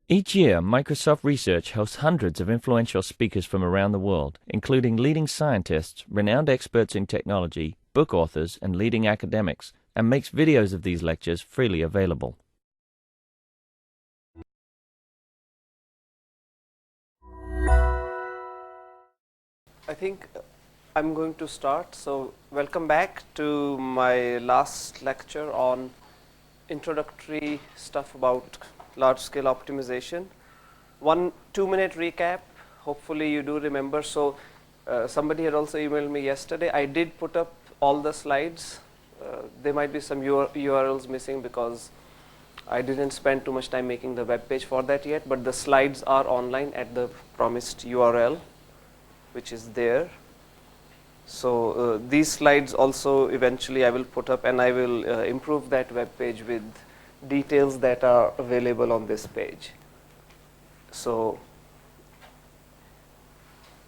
Each year, Microsoft Research hosts hundreds of influential speakers from around the world, including leading scientists, renowned experts in technology, book authors, and leading academics, and makes videos of these lectures freely available. I think I'm going to start. So welcome back to my last lecture on introductory stuff about large-scale optimization. 2-minute recap. Hopefully you do remember. So somebody had also emailed me yesterday. I did put up all the slides. There might be some URLs missing because I didn't spend too much time making the web page for that yet, but the slides are online at the promised URL, which is there. So these slides also eventually I will put up, and I will improve that web page with details that are available on this page. So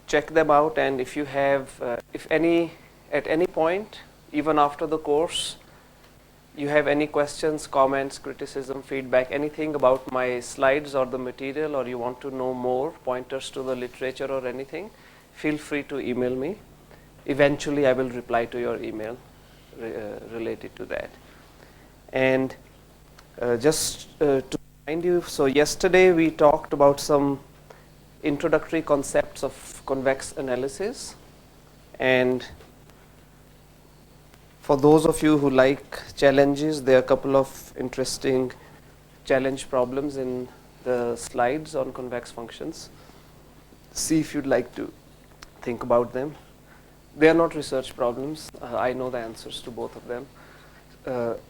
check them out, and if you have, at any point, even after the course, you have any questions, comments, criticism, feedback, anything about my slides or the material, or you want to know more, pointers to the literature or anything, feel free to email me. Eventually, I will reply to your email related to that. And just to remind you, so yesterday we talked about some introductory concepts of convex analysis. And for those of you who like challenges, there are a couple of interesting challenge problems in the slides on convex functions. See if you'd like to think about them. They are not research problems. I know the answers to both of them.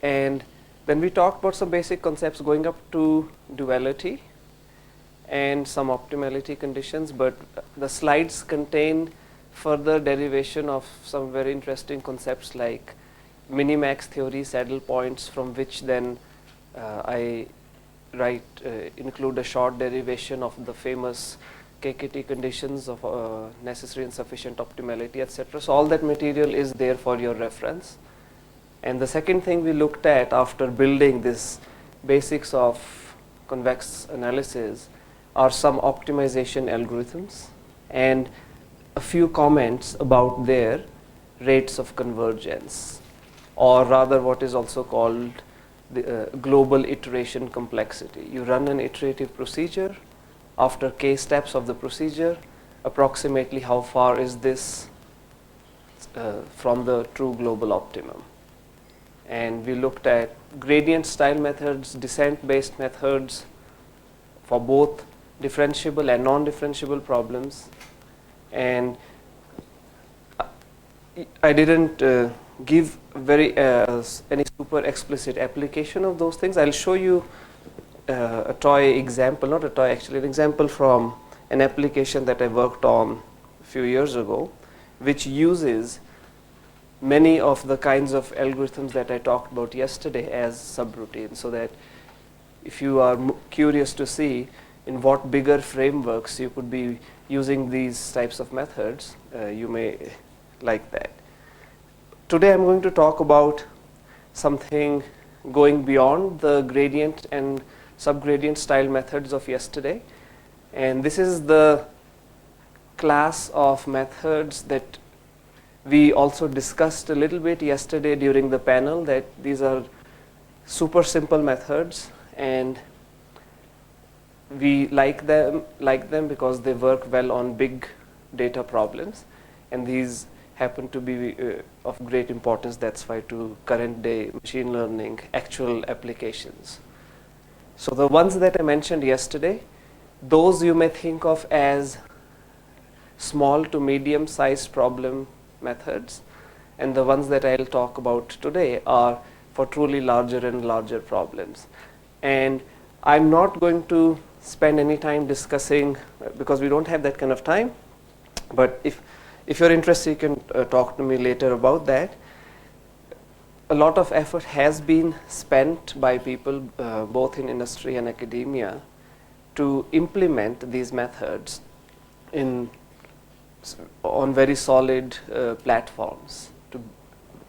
And then we talked about some basic concepts going up to duality and some optimality conditions, but the slides contain further derivation of some very interesting concepts like minimax theory, saddle points, from which then I include a short derivation of the famous KKT conditions of necessary and sufficient optimality, etc. So all that material is there for your reference. And the second thing we looked at after building this basics of convex analysis are some optimization algorithms and a few comments about their rates of convergence, or rather what is also called the global iteration complexity. You run an iterative procedure. After k steps of the procedure, approximately how far is this from the true global optimum? And we looked at gradient style methods, descent-based methods for both differentiable and non-differentiable problems. And I didn't give any super explicit application of those things. I'll show you a toy example, not a toy actually, an example from an application that I worked on a few years ago, which uses many of the kinds of algorithms that I talked about yesterday as subroutines, so that if you are curious to see in what bigger frameworks you could be using these types of methods, you may like that. Today I'm going to talk about something going beyond the gradient and subgradient style methods of yesterday, and this is the class of methods that we also discussed a little bit yesterday during the panel, that these are super simple methods and we like them because they work well on big data problems, and these happen to be of great importance, that's why, to current day machine learning actual applications. So the ones that I mentioned yesterday, those you may think of as small to medium sized problem methods, and the ones that I'll talk about today are for truly larger and larger problems. And I'm not going to spend any time discussing, because we don't have that kind of time, but if you're interested, you can talk to me later about that. A lot of effort has been spent by people both in industry and academia to implement these methods on very solid platforms, to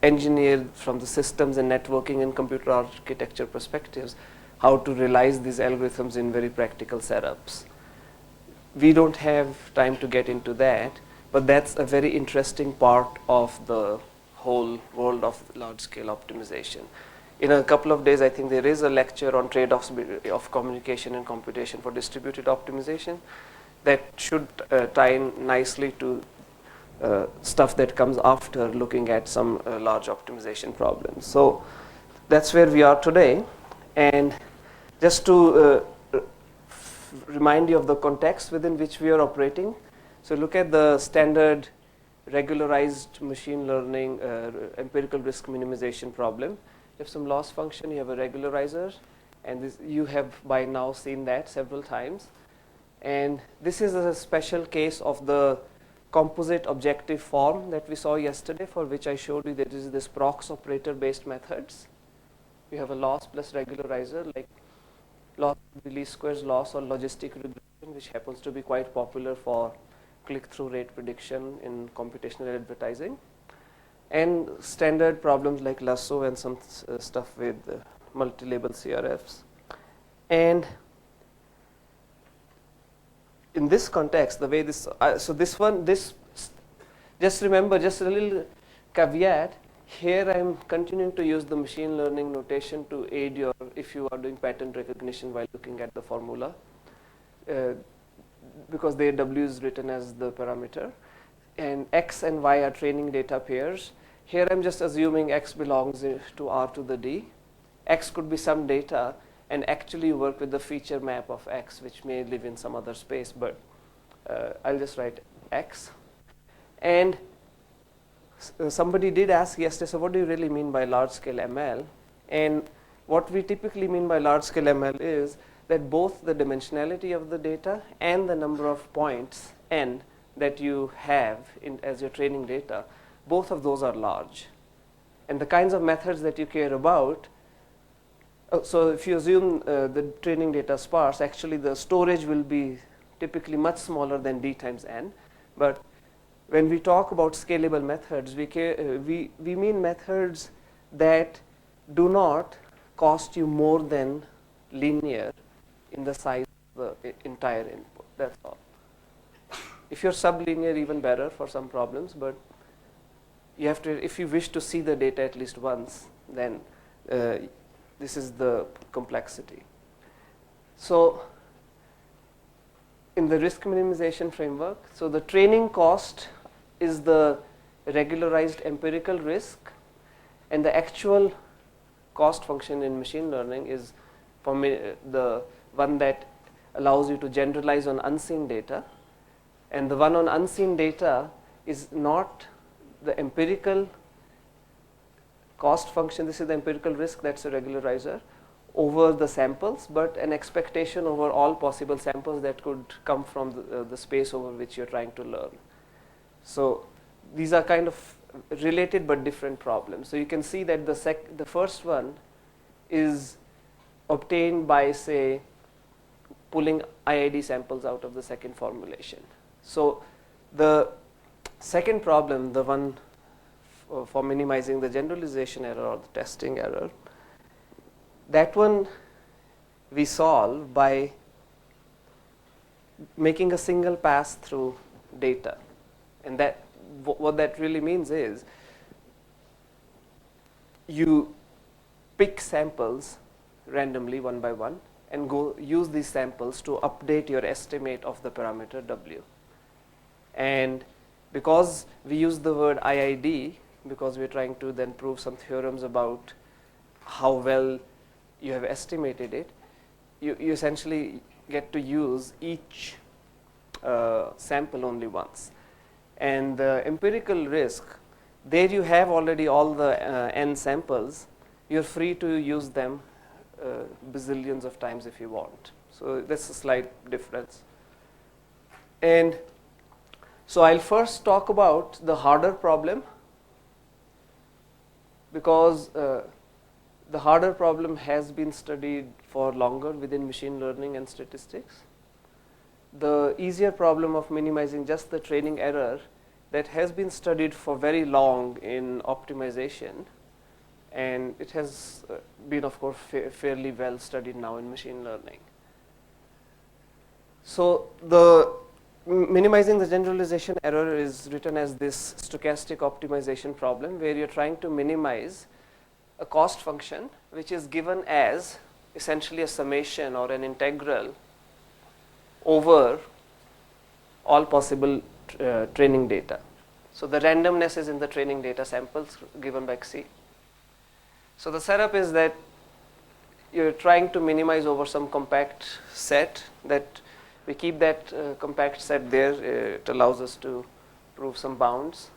engineer from the systems and networking and computer architecture perspectives how to realize these algorithms in very practical setups. We don't have time to get into that, but that's a very interesting part of the whole world of large-scale optimization. In a couple of days, I think there is a lecture on trade-offs of communication and computation for distributed optimization that should tie in nicely to stuff that comes after looking at some large optimization problems. So that's where we are today. And just to remind you of the context within which we are operating. So look at the standard regularized machine learning empirical risk minimization problem. You have some loss function, you have a regularizer, and this, you have by now seen that several times. And this is a special case of the composite objective form that we saw yesterday, for which I showed you that is this prox operator based methods. You have a loss plus regularizer, like loss, least squares loss, or logistic regression, which happens to be quite popular for click-through rate prediction in computational advertising, and standard problems like lasso and some stuff with multi-label CRFs. And in this context, the way this, just remember, just a little caveat, here I'm continuing to use the machine learning notation to aid your, if you are doing pattern recognition while looking at the formula, because there W is written as the parameter, and X and Y are training data pairs. Here I'm just assuming X belongs to R to the D. X could be some data, and actually you work with the feature map of X, which may live in some other space, but I'll just write X. And somebody did ask yesterday, so what do you really mean by large-scale ML? And what we typically mean by large-scale ML is that both the dimensionality of the data and the number of points n that you have as your training data, both of those are large. And the kinds of methods that you care about, so if you assume the training data sparse, actually the storage will be typically much smaller than d times n. But when we talk about scalable methods, we mean methods that do not cost you more than linear in the size of the entire input. That's all. If you're sublinear, even better for some problems, but you have to, if you wish to see the data at least once, then this is the complexity. So in the risk minimization framework, so the training cost is the regularized empirical risk, and the actual cost function in machine learning is for the one that allows you to generalize on unseen data, and the one on unseen data is not the empirical cost function. This is the empirical risk, that's a regularizer over the samples, but an expectation over all possible samples that could come from the space over which you're trying to learn. So these are kind of related but different problems. So you can see that the first one is obtained by, say, pulling IID samples out of the second formulation. So the second problem, the one for minimizing the generalization error or the testing error, that one we solve by making a single pass through data. And that what that really means is you pick samples randomly one by one and go use these samples to update your estimate of the parameter W. And because we use the word IID, because we're trying to then prove some theorems about how well you have estimated it, you essentially get to use each sample only once. And the empirical risk, there you have already all the n samples. You're free to use them bazillions of times if you want. So that's a slight difference. And so I'll first talk about the harder problem, because the harder problem has been studied for longer within machine learning and statistics. The easier problem of minimizing just the training error, that has been studied for very long in optimization, and it has been, of course, fairly well studied now in machine learning. So the minimizing the generalization error is written as this stochastic optimization problem, where you're trying to minimize a cost function which is given as essentially a summation or an integral over all possible training data. So the randomness is in the training data samples given by Xi. So the setup is that you're trying to minimize over some compact set, that we keep that compact set there. It allows us to prove some bounds,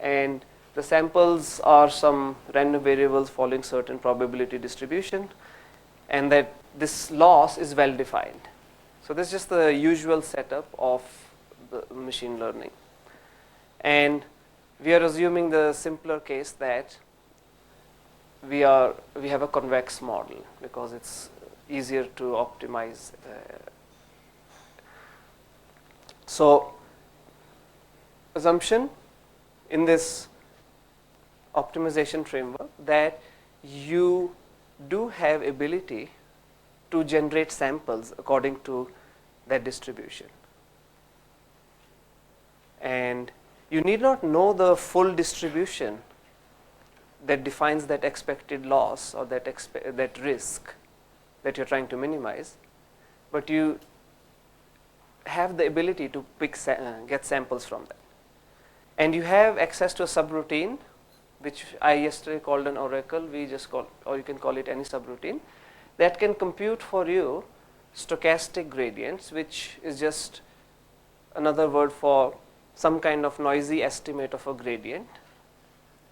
and the samples are some random variables following certain probability distribution, and that this loss is well defined. So this is just the usual setup of the machine learning, and we are assuming the simpler case that we have a convex model because it's easier to optimize. So assumption in this optimization framework that you do have ability to generate samples according to that distribution, and you need not know the full distribution that defines that expected loss or that risk that you're trying to minimize, but you have the ability to get samples from that, and you have access to a subroutine, which I yesterday called an oracle. We just call, or you can call it any subroutine, that can compute for you stochastic gradients, which is just another word for some kind of noisy estimate of a gradient,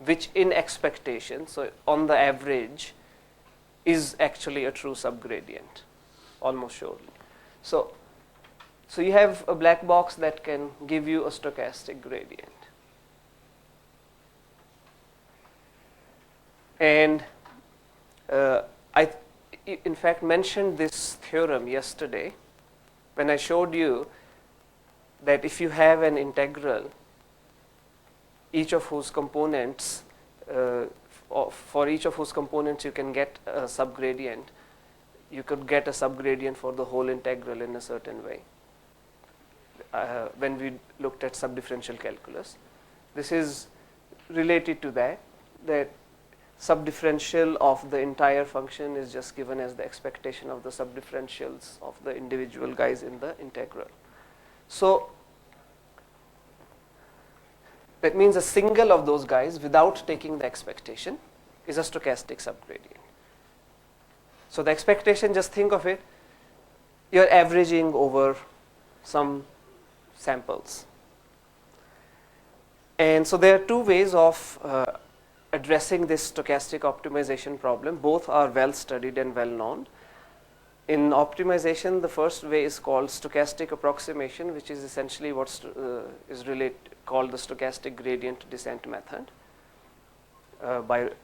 which in expectation, so on the average, is actually a true subgradient, almost surely. So you have a black box that can give you a stochastic gradient. And I, in fact, mentioned this theorem yesterday when I showed you that if you have an integral, each of whose components, for each of whose components you can get a subgradient, you could get a subgradient for the whole integral in a certain way. When we looked at subdifferential calculus, this is related to that subdifferential of the entire function is just given as the expectation of the subdifferentials of the individual guys in the integral. So that means a single of those guys without taking the expectation is a stochastic subgradient. So the expectation, just think of it, you're averaging over some samples. And so there are two ways of addressing this stochastic optimization problem. Both are well studied and well known. In optimization, the first way is called stochastic approximation, which is essentially what is called the stochastic gradient descent method,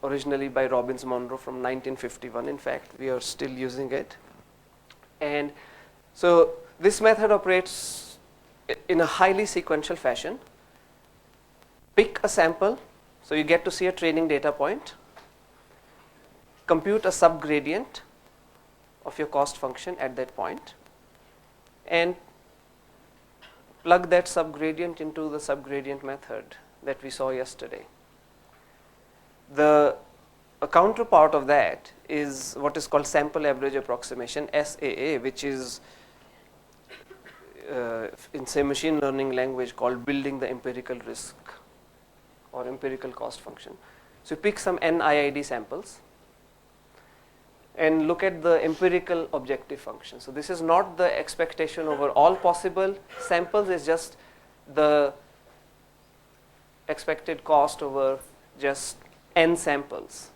originally by Robbins-Monroe from 1951. In fact, we are still using it. And so this method operates in a highly sequential fashion. Pick a sample, so you get to see a training data point, compute a subgradient of your cost function at that point, and plug that subgradient into the subgradient method that we saw yesterday. A counterpart of that is what is called sample average approximation, SAA, which is in, say, machine learning language called building the empirical risk or empirical cost function. So you pick some NIID samples and look at the empirical objective function. So this is not the expectation over all possible samples, it's just the expected cost over just n samples.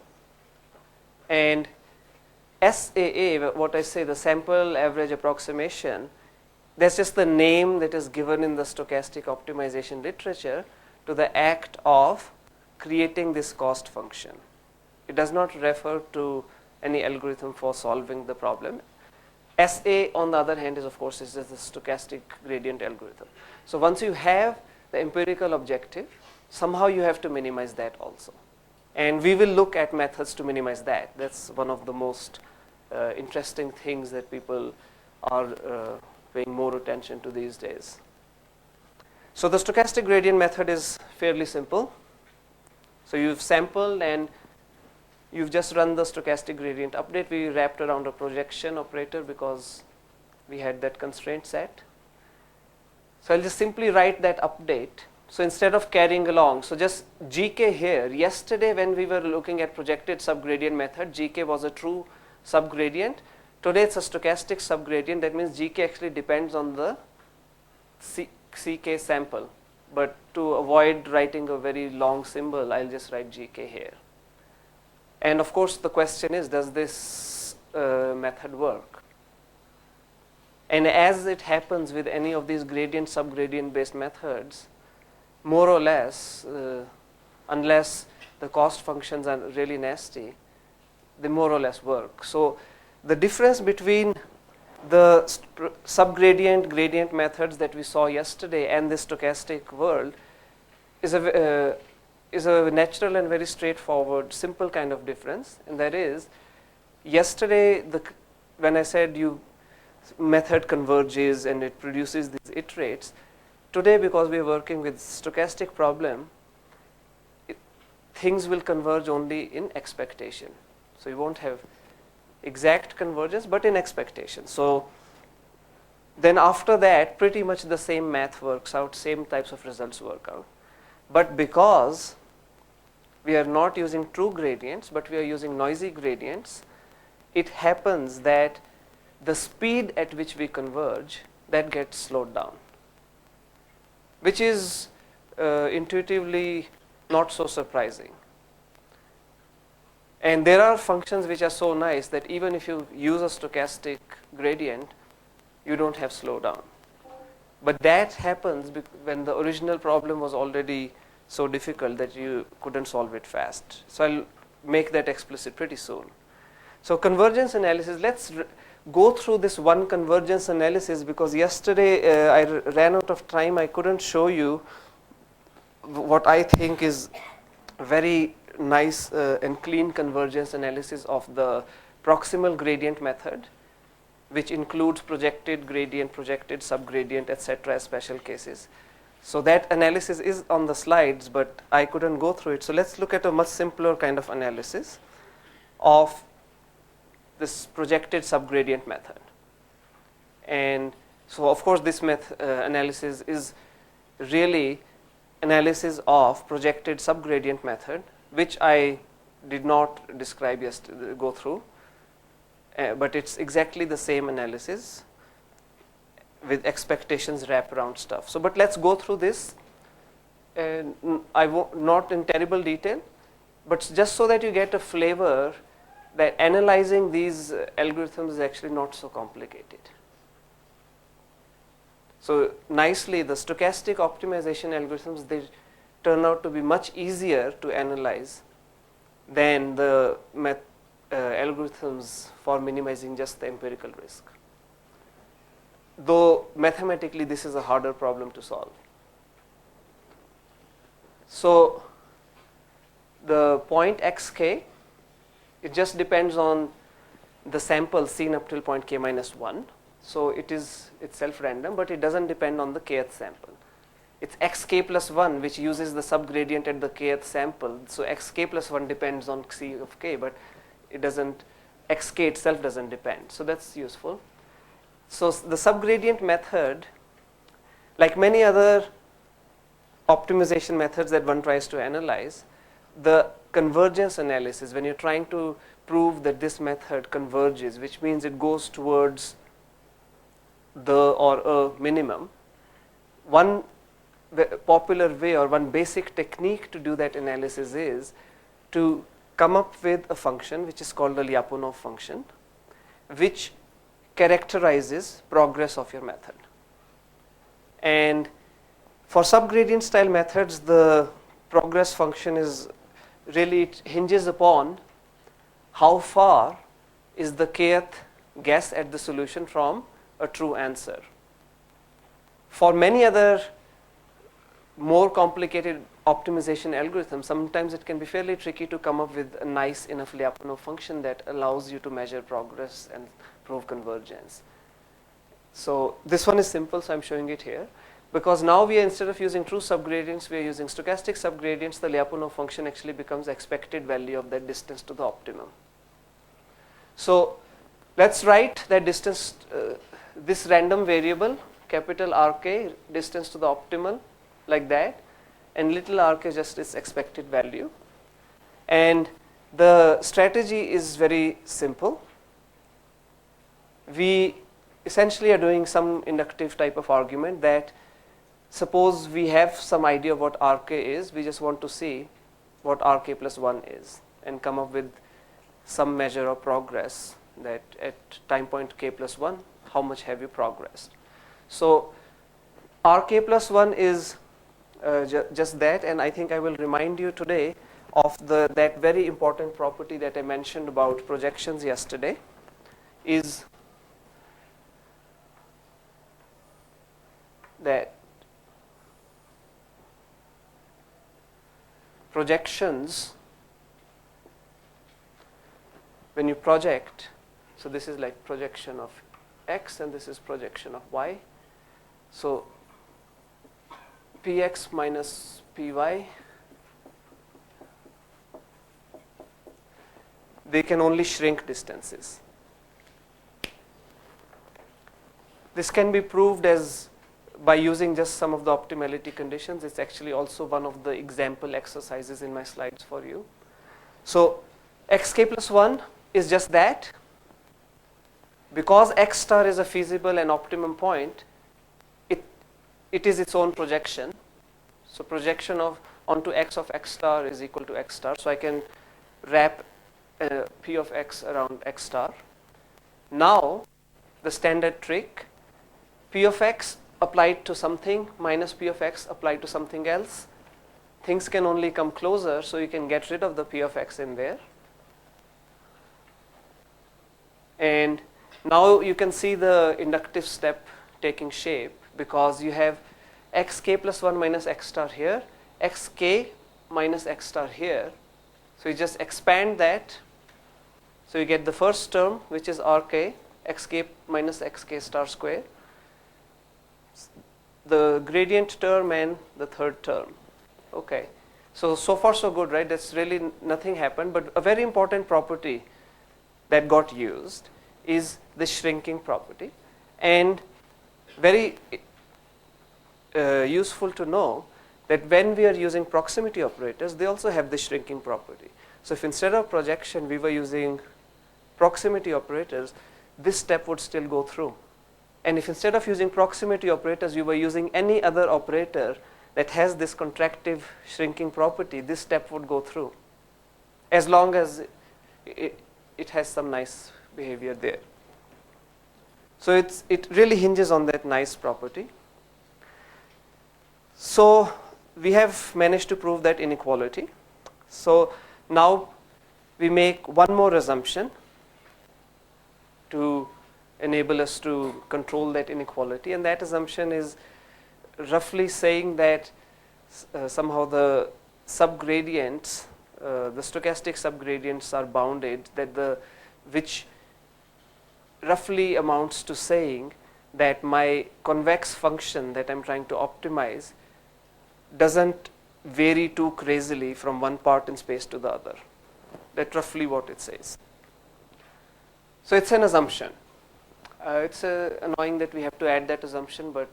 And SAA, what I say, the sample average approximation, that's just the name that is given in the stochastic optimization literature to the act of creating this cost function. It does not refer to any algorithm for solving the problem. SA, on the other hand, is of course is just the stochastic gradient algorithm. So once you have the empirical objective, somehow you have to minimize that also. And we will look at methods to minimize that. That's one of the most interesting things that people are paying more attention to these days. So the stochastic gradient method is fairly simple. So you've sampled and you've just run the stochastic gradient update. We wrapped around a projection operator because we had that constraint set. So I'll just simply write that update. So instead of carrying along, so just GK here, yesterday when we were looking at projected subgradient method, GK was a true subgradient. Today it's a stochastic subgradient. That means GK actually depends on the CK sample. But to avoid writing a very long symbol, I'll just write GK here. And of course the question is, does this method work? And as it happens with any of these gradient subgradient based methods, more or less, unless the cost functions are really nasty, they more or less work. So the difference between the subgradient gradient methods that we saw yesterday and the stochastic world is a natural and very straightforward, simple kind of difference. And that is, yesterday when I said method converges and it produces these iterates, today because we are working with stochastic problem, things will converge only in expectation. So you won't have exact convergence, but in expectation. So then after that, pretty much the same math works out, same types of results work out. But because we are not using true gradients, but we are using noisy gradients, it happens that the speed at which we converge, that gets slowed down, which is intuitively not so surprising. And there are functions which are so nice that even if you use a stochastic gradient, you don't have slowdown. But that happens when the original problem was already so difficult that you couldn't solve it fast. So I'll make that explicit pretty soon. So convergence analysis, let's go through this one convergence analysis, because yesterday I ran out of time. I couldn't show you what I think is very nice and clean convergence analysis of the proximal gradient method, which includes projected gradient, projected subgradient, etc. as special cases. So that analysis is on the slides, but I couldn't go through it. So let's look at a much simpler kind of analysis of this projected subgradient method. And so of course this analysis is really analysis of projected subgradient method, which I did not describe yesterday, go through, but it's exactly the same analysis with expectations wraparound stuff. So but let's go through this, and I won't, not in terrible detail, but just so that you get a flavor that analyzing these algorithms is actually not so complicated. So nicely, the stochastic optimization algorithms, they turn out to be much easier to analyze than the algorithms for minimizing just the empirical risk. Though mathematically this is a harder problem to solve. So the point xk, it just depends on the sample seen up till point k minus 1. So it is itself random, but it doesn't depend on the kth sample. It's xk plus 1, which uses the subgradient at the kth sample. So xk plus 1 depends on c of k, but it doesn't, xk itself doesn't depend. So that's useful. So the subgradient method, like many other optimization methods that one tries to analyze, the convergence analysis, when you're trying to prove that this method converges, which means it goes towards the or a minimum, one popular way or one basic technique to do that analysis is to come up with a function which is called the Lyapunov function, which characterizes progress of your method. And for subgradient style methods, the progress function is really, it hinges upon how far is the kth guess at the solution from a true answer. For many other more complicated optimization algorithm, sometimes it can be fairly tricky to come up with a nice enough Lyapunov function that allows you to measure progress and prove convergence. So this one is simple, so I'm showing it here. Because now we are, instead of using true subgradients, we are using stochastic subgradients. The Lyapunov function actually becomes expected value of that distance to the optimum. So let's write that distance, this random variable, capital Rk, distance to the optimal, like that, and little rk is just its expected value. And the strategy is very simple. We essentially are doing some inductive type of argument that suppose we have some idea of what Rk is, we just want to see what Rk plus 1 is and come up with some measure of progress, that at time point k plus 1, how much have you progressed. So Rk plus 1 is just that, and I think I will remind you today of that very important property that I mentioned about projections yesterday, is that projections, when you project, so this is like projection of x and this is projection of y. So px minus py, they can only shrink distances. This can be proved as by using just some of the optimality conditions. It's actually also one of the example exercises in my slides for you. So xk plus 1 is just that. Because x star is a feasible and optimum point, it is its own projection. So projection of onto x of x star is equal to x star. So I can wrap p of x around x star. Now the standard trick, p of x applied to something minus p of x applied to something else, things can only come closer, so you can get rid of the p of x in there. And now you can see the inductive step taking shape, because you have xk plus 1 minus x star here, xk minus x star here. So you just expand that. So you get the first term, which is rk, xk minus xk star square, the gradient term and the third term. Okay. So far so good, right? That's really nothing happened, but a very important property that got used is the shrinking property, and very useful to know that when we are using proximity operators, they also have the shrinking property. So if instead of projection we were using proximity operators, this step would still go through. And if instead of using proximity operators you were using any other operator that has this contractive shrinking property, this step would go through, as long as it has some nice behavior there. So it really hinges on that nice property. So we have managed to prove that inequality. So now we make one more assumption to enable us to control that inequality, and that assumption is roughly saying that somehow the subgradients, the stochastic subgradients are bounded, that which roughly amounts to saying that my convex function that I'm trying to optimize doesn't vary too crazily from one part in space to the other. That's roughly what it says. So it's an assumption. It's annoying that we have to add that assumption, but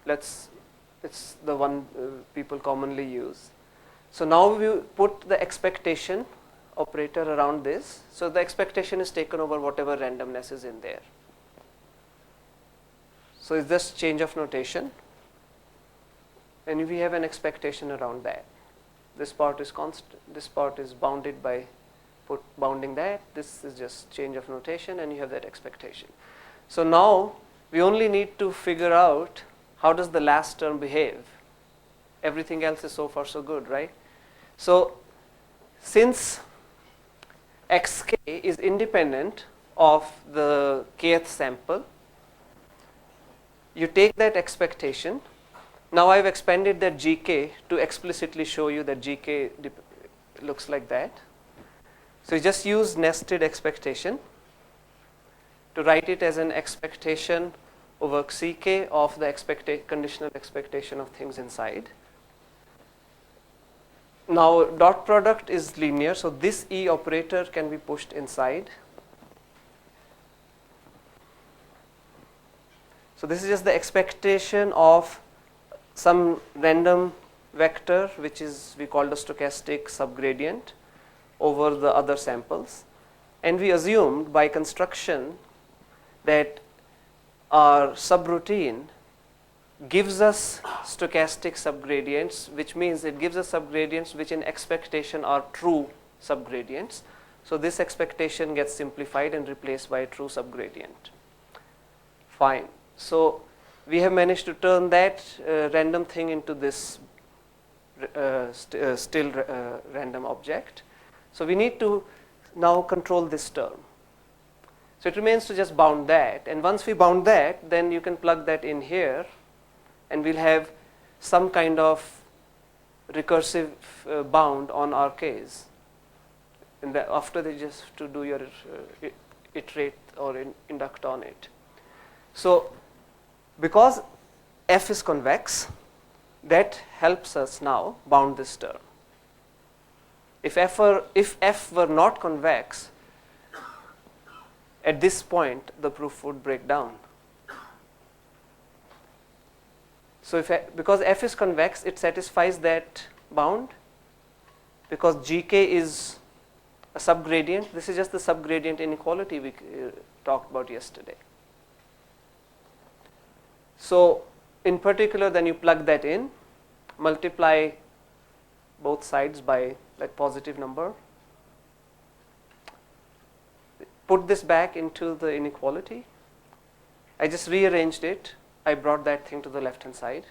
it's the one people commonly use. So now we put the expectation operator around this. So the expectation is taken over whatever randomness is in there. So it's just change of notation, and we have an expectation around that. This part is constant, this part is bounded by bounding that, this is just change of notation, and you have that expectation. So now we only need to figure out how does the last term behave. Everything else is so far so good, right? So since xk is independent of the kth sample, you take that expectation, Now I've expanded that GK to explicitly show you that GK looks like that. So you just use nested expectation to write it as an expectation over CK of the conditional expectation of things inside. Now dot product is linear, so this E operator can be pushed inside. So this is just the expectation of some random vector, which is we call the stochastic subgradient over the other samples. And we assumed by construction that our subroutine gives us stochastic subgradients, which means it gives us subgradients which in expectation are true subgradients. So this expectation gets simplified and replaced by a true subgradient. Fine. So we have managed to turn that random thing into this still random object. So we need to now control this term. So it remains to just bound that, and once we bound that, then you can plug that in here, and we'll have some kind of recursive bound on our case. And after they just have to do your iterate or induct on it. So because f is convex, that helps us now bound this term. If f were not convex, at this point the proof would break down. So because f is convex, it satisfies that bound. Because gk is a subgradient, this is just the subgradient inequality we talked about yesterday. So in particular, then you plug that in, multiply both sides by that positive number, put this back into the inequality. I just rearranged it. I brought that thing to the left hand side.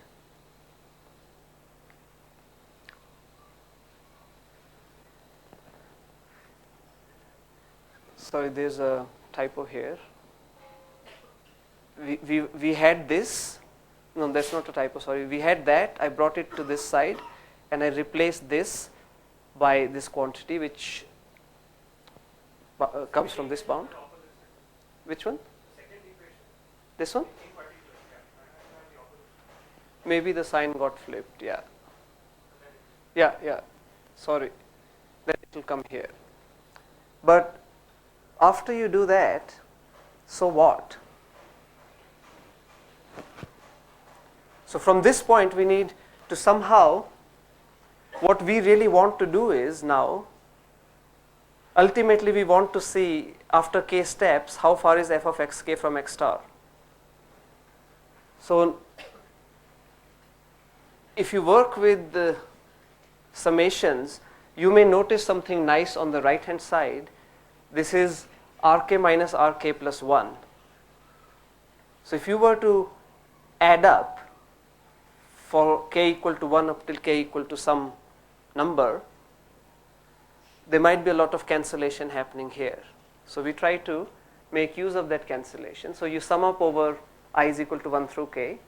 Sorry, there's a typo here. We had this. No, that's not a typo, sorry. We had that. I brought it to this side, and I replaced this by this quantity which comes from this bound. Which one? This one? Maybe the sign got flipped, yeah. Yeah, sorry. Then it will come here. But after you do that, so what? So from this point we need to somehow, what we really want to do is now, ultimately we want to see after k steps how far is f of xk from x star. So if you work with the summations, you may notice something nice on the right hand side. This is rk minus rk plus 1. So if you were to add up for k equal to 1 up till k equal to some number, there might be a lot of cancellation happening here. So we try to make use of that cancellation. So you sum up over I is equal to 1 through k.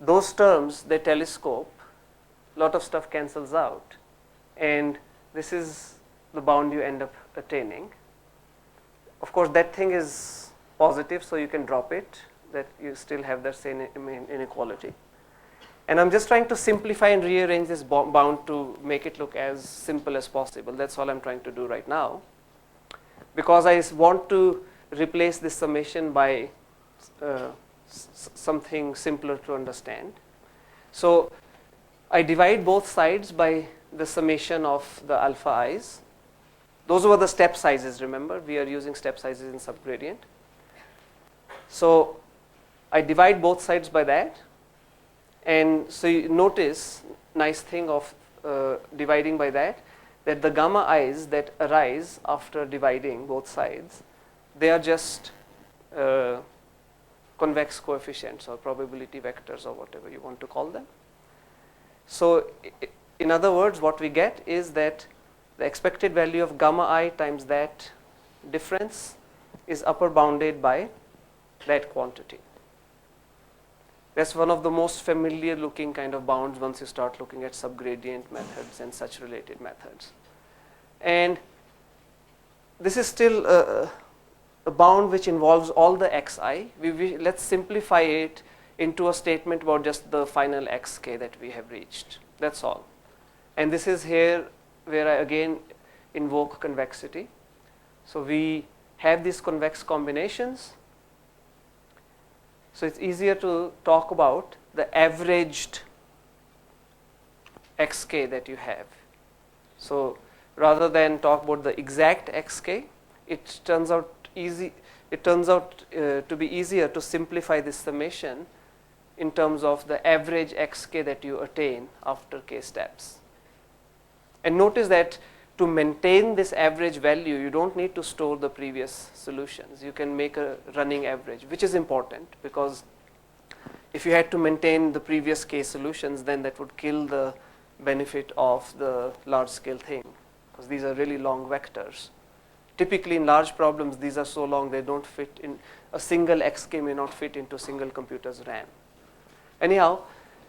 Those terms, they telescope, a lot of stuff cancels out, and this is the bound you end up attaining. Of course, that thing is positive, so you can drop it, that you still have that same inequality. And I'm just trying to simplify and rearrange this bound to make it look as simple as possible. That's all I'm trying to do right now. Because I want to replace this summation by something simpler to understand. So I divide both sides by the summation of the alpha i's. Those were the step sizes, remember? We are using step sizes in subgradient. So I divide both sides by that. And so you notice, nice thing of dividing by that the gamma i's that arise after dividing both sides, they are just convex coefficients or probability vectors or whatever you want to call them. So in other words, what we get is that the expected value of gamma I times that difference is upper bounded by that quantity. That's one of the most familiar looking kind of bounds once you start looking at subgradient methods and such related methods. And this is still a bound which involves all the xi. Let's simplify it into a statement about just the final xk that we have reached. That's all. And this is here where I again invoke convexity. So we have these convex combinations. So it's easier to talk about the averaged xk that you have. So rather than talk about the exact xk, it turns out to be easier to simplify this summation in terms of the average xk that you attain after k steps. And notice that to maintain this average value, you don't need to store the previous solutions. You can make a running average, which is important, because if you had to maintain the previous k solutions, then that would kill the benefit of the large scale thing, because these are really long vectors. Typically in large problems, these are so long they don't fit in, a single xk may not fit into a single computer's RAM. Anyhow,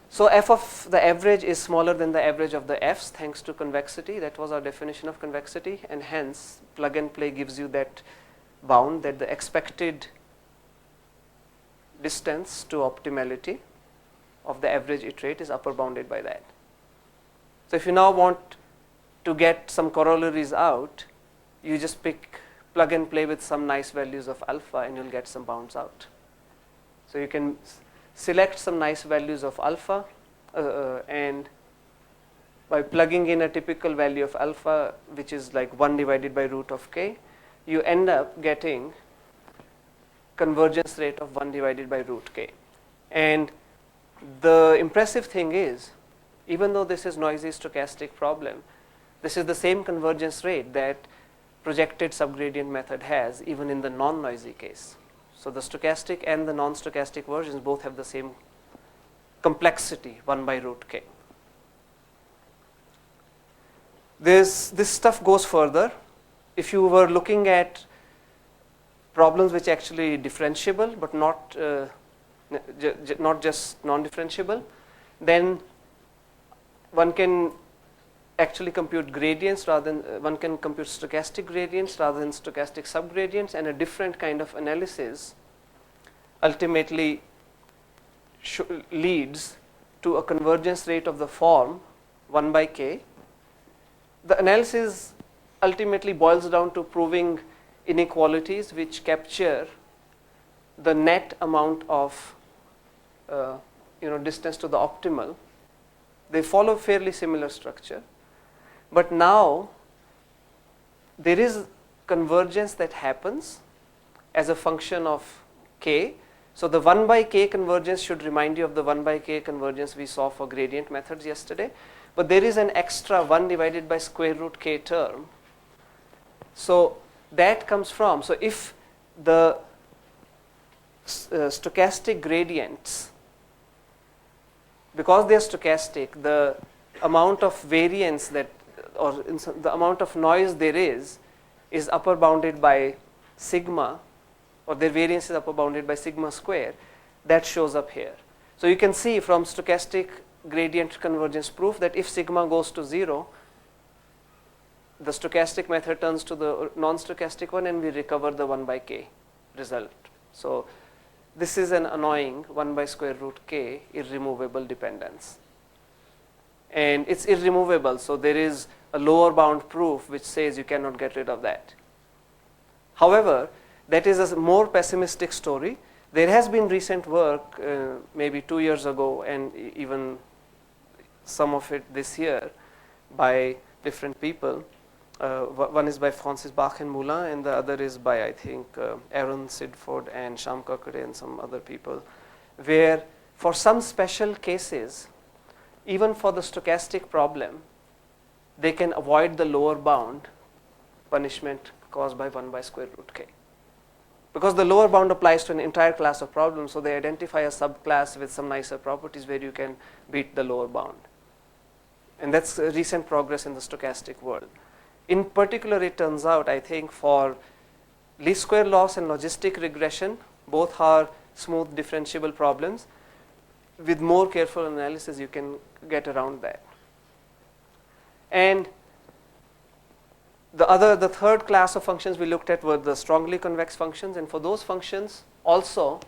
so f of the average is smaller than the average of the f's thanks to convexity. That was our definition of convexity, and hence plug and play gives you that bound that the expected distance to optimality of the average iterate is upper bounded by that. So if you now want to get some corollaries out, you just plug and play with some nice values of alpha and you'll get some bounds out. So you can select some nice values of alpha and by plugging in a typical value of alpha, which is like 1 divided by root of k, you end up getting convergence rate of 1 divided by root k. And the impressive thing is, even though this is noisy stochastic problem, this is the same convergence rate that projected subgradient method has even in the non-noisy case. So the stochastic and the non-stochastic versions both have the same complexity, 1 by root k. This stuff goes further. If you were looking at problems which are actually differentiable but not just non-differentiable, then one can actually compute gradients rather than one can compute stochastic gradients rather than stochastic subgradients, and a different kind of analysis ultimately leads to a convergence rate of the form 1 by k. The analysis ultimately boils down to proving inequalities which capture the net amount of distance to the optimal. They follow fairly similar structure, but now there is convergence that happens as a function of k. So the 1 by k convergence should remind you of the 1 by k convergence we saw for gradient methods yesterday, but there is an extra 1 divided by square root k term. So that comes from, so if the stochastic gradients, because they are stochastic, the amount of variance that, or the amount of noise there is upper bounded by sigma, or their variance is upper bounded by sigma square. That shows up here. So you can see from stochastic gradient convergence proof that if sigma goes to 0, the stochastic method turns to the non-stochastic one and we recover the 1 by k result. So this is an annoying 1 by square root k irremovable dependence. And it's irremovable, so there is a lower bound proof which says you cannot get rid of that. However, that is a more pessimistic story. There has been recent work, maybe 2 years ago, and even some of it this year, by different people. One is by Francis Bach and Moulin, and the other is by, I think, Aaron Sidford and Sham Kakade and some other people, where for some special cases, even for the stochastic problem, they can avoid the lower bound punishment caused by 1 by square root k. Because the lower bound applies to an entire class of problems, so they identify a subclass with some nicer properties where you can beat the lower bound. And that's recent progress in the stochastic world. In particular, it turns out, I think, for least square loss and logistic regression, both are smooth differentiable problems. with more careful analysis, you can get around that. And the third class of functions we looked at were the strongly convex functions, and for those functions also,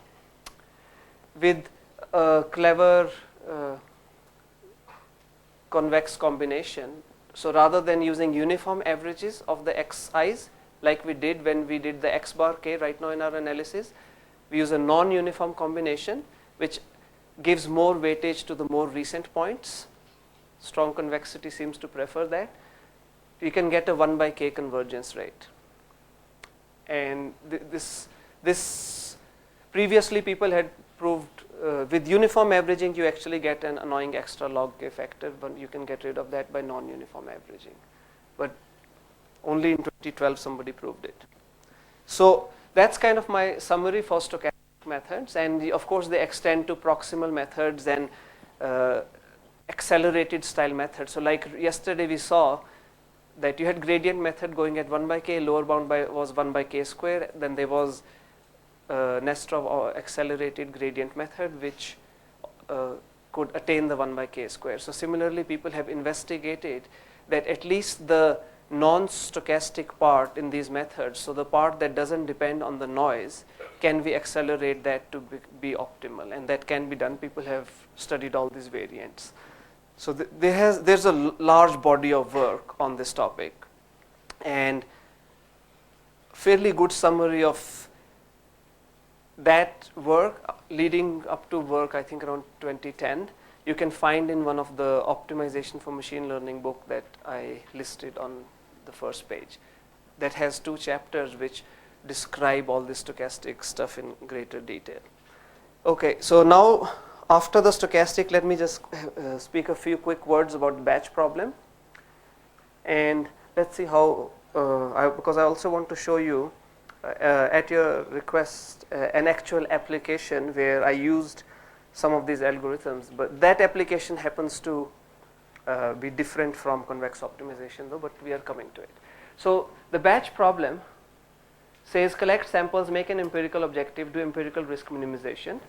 with a clever convex combination. So rather than using uniform averages of the xi's like we did when we did the x bar k right now in our analysis, we use a non-uniform combination which gives more weightage to the more recent points. Strong convexity seems to prefer that. You can get a 1 by k convergence rate. And this previously people had proved with uniform averaging you actually get an annoying extra log k factor, but you can get rid of that by non-uniform averaging. But only in 2012 somebody proved it. So that's kind of my summary for stochastic methods, and of course they extend to proximal methods and accelerated style methods. So like yesterday we saw that you had gradient method going at 1 by k, lower bound was 1 by k square, then there was Nesterov or accelerated gradient method which could attain the 1 by k square. So similarly people have investigated that at least the non-stochastic part in these methods, so the part that doesn't depend on the noise, can we accelerate that to be optimal, and that can be done. People have studied all these variants. So there's a large body of work on this topic, and fairly good summary of that work leading up to work I think around 2010 you can find in one of the optimization for machine learning book that I listed on the first page, that has 2 chapters which describe all this stochastic stuff in greater detail. Okay, so now after the stochastic, let me just speak a few quick words about the batch problem, and let's see how because I also want to show you at your request an actual application where I used some of these algorithms, but that application happens to be different from convex optimization though, but we are coming to it. So the batch problem says collect samples, make an empirical objective, do empirical risk minimization.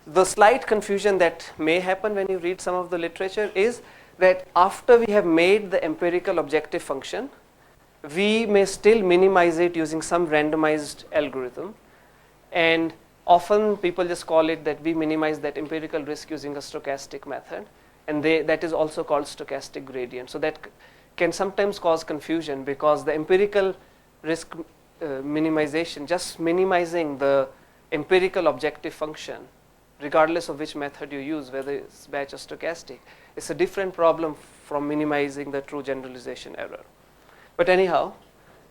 The slight confusion that may happen when you read some of the literature is that after we have made the empirical objective function, we may still minimize it using some randomized algorithm, and often people just call it that we minimize that empirical risk using a stochastic method, and that is also called stochastic gradient. So that can sometimes cause confusion because the empirical risk minimization, just minimizing the empirical objective function regardless of which method you use, whether it's batch or stochastic, it's a different problem from minimizing the true generalization error. But anyhow,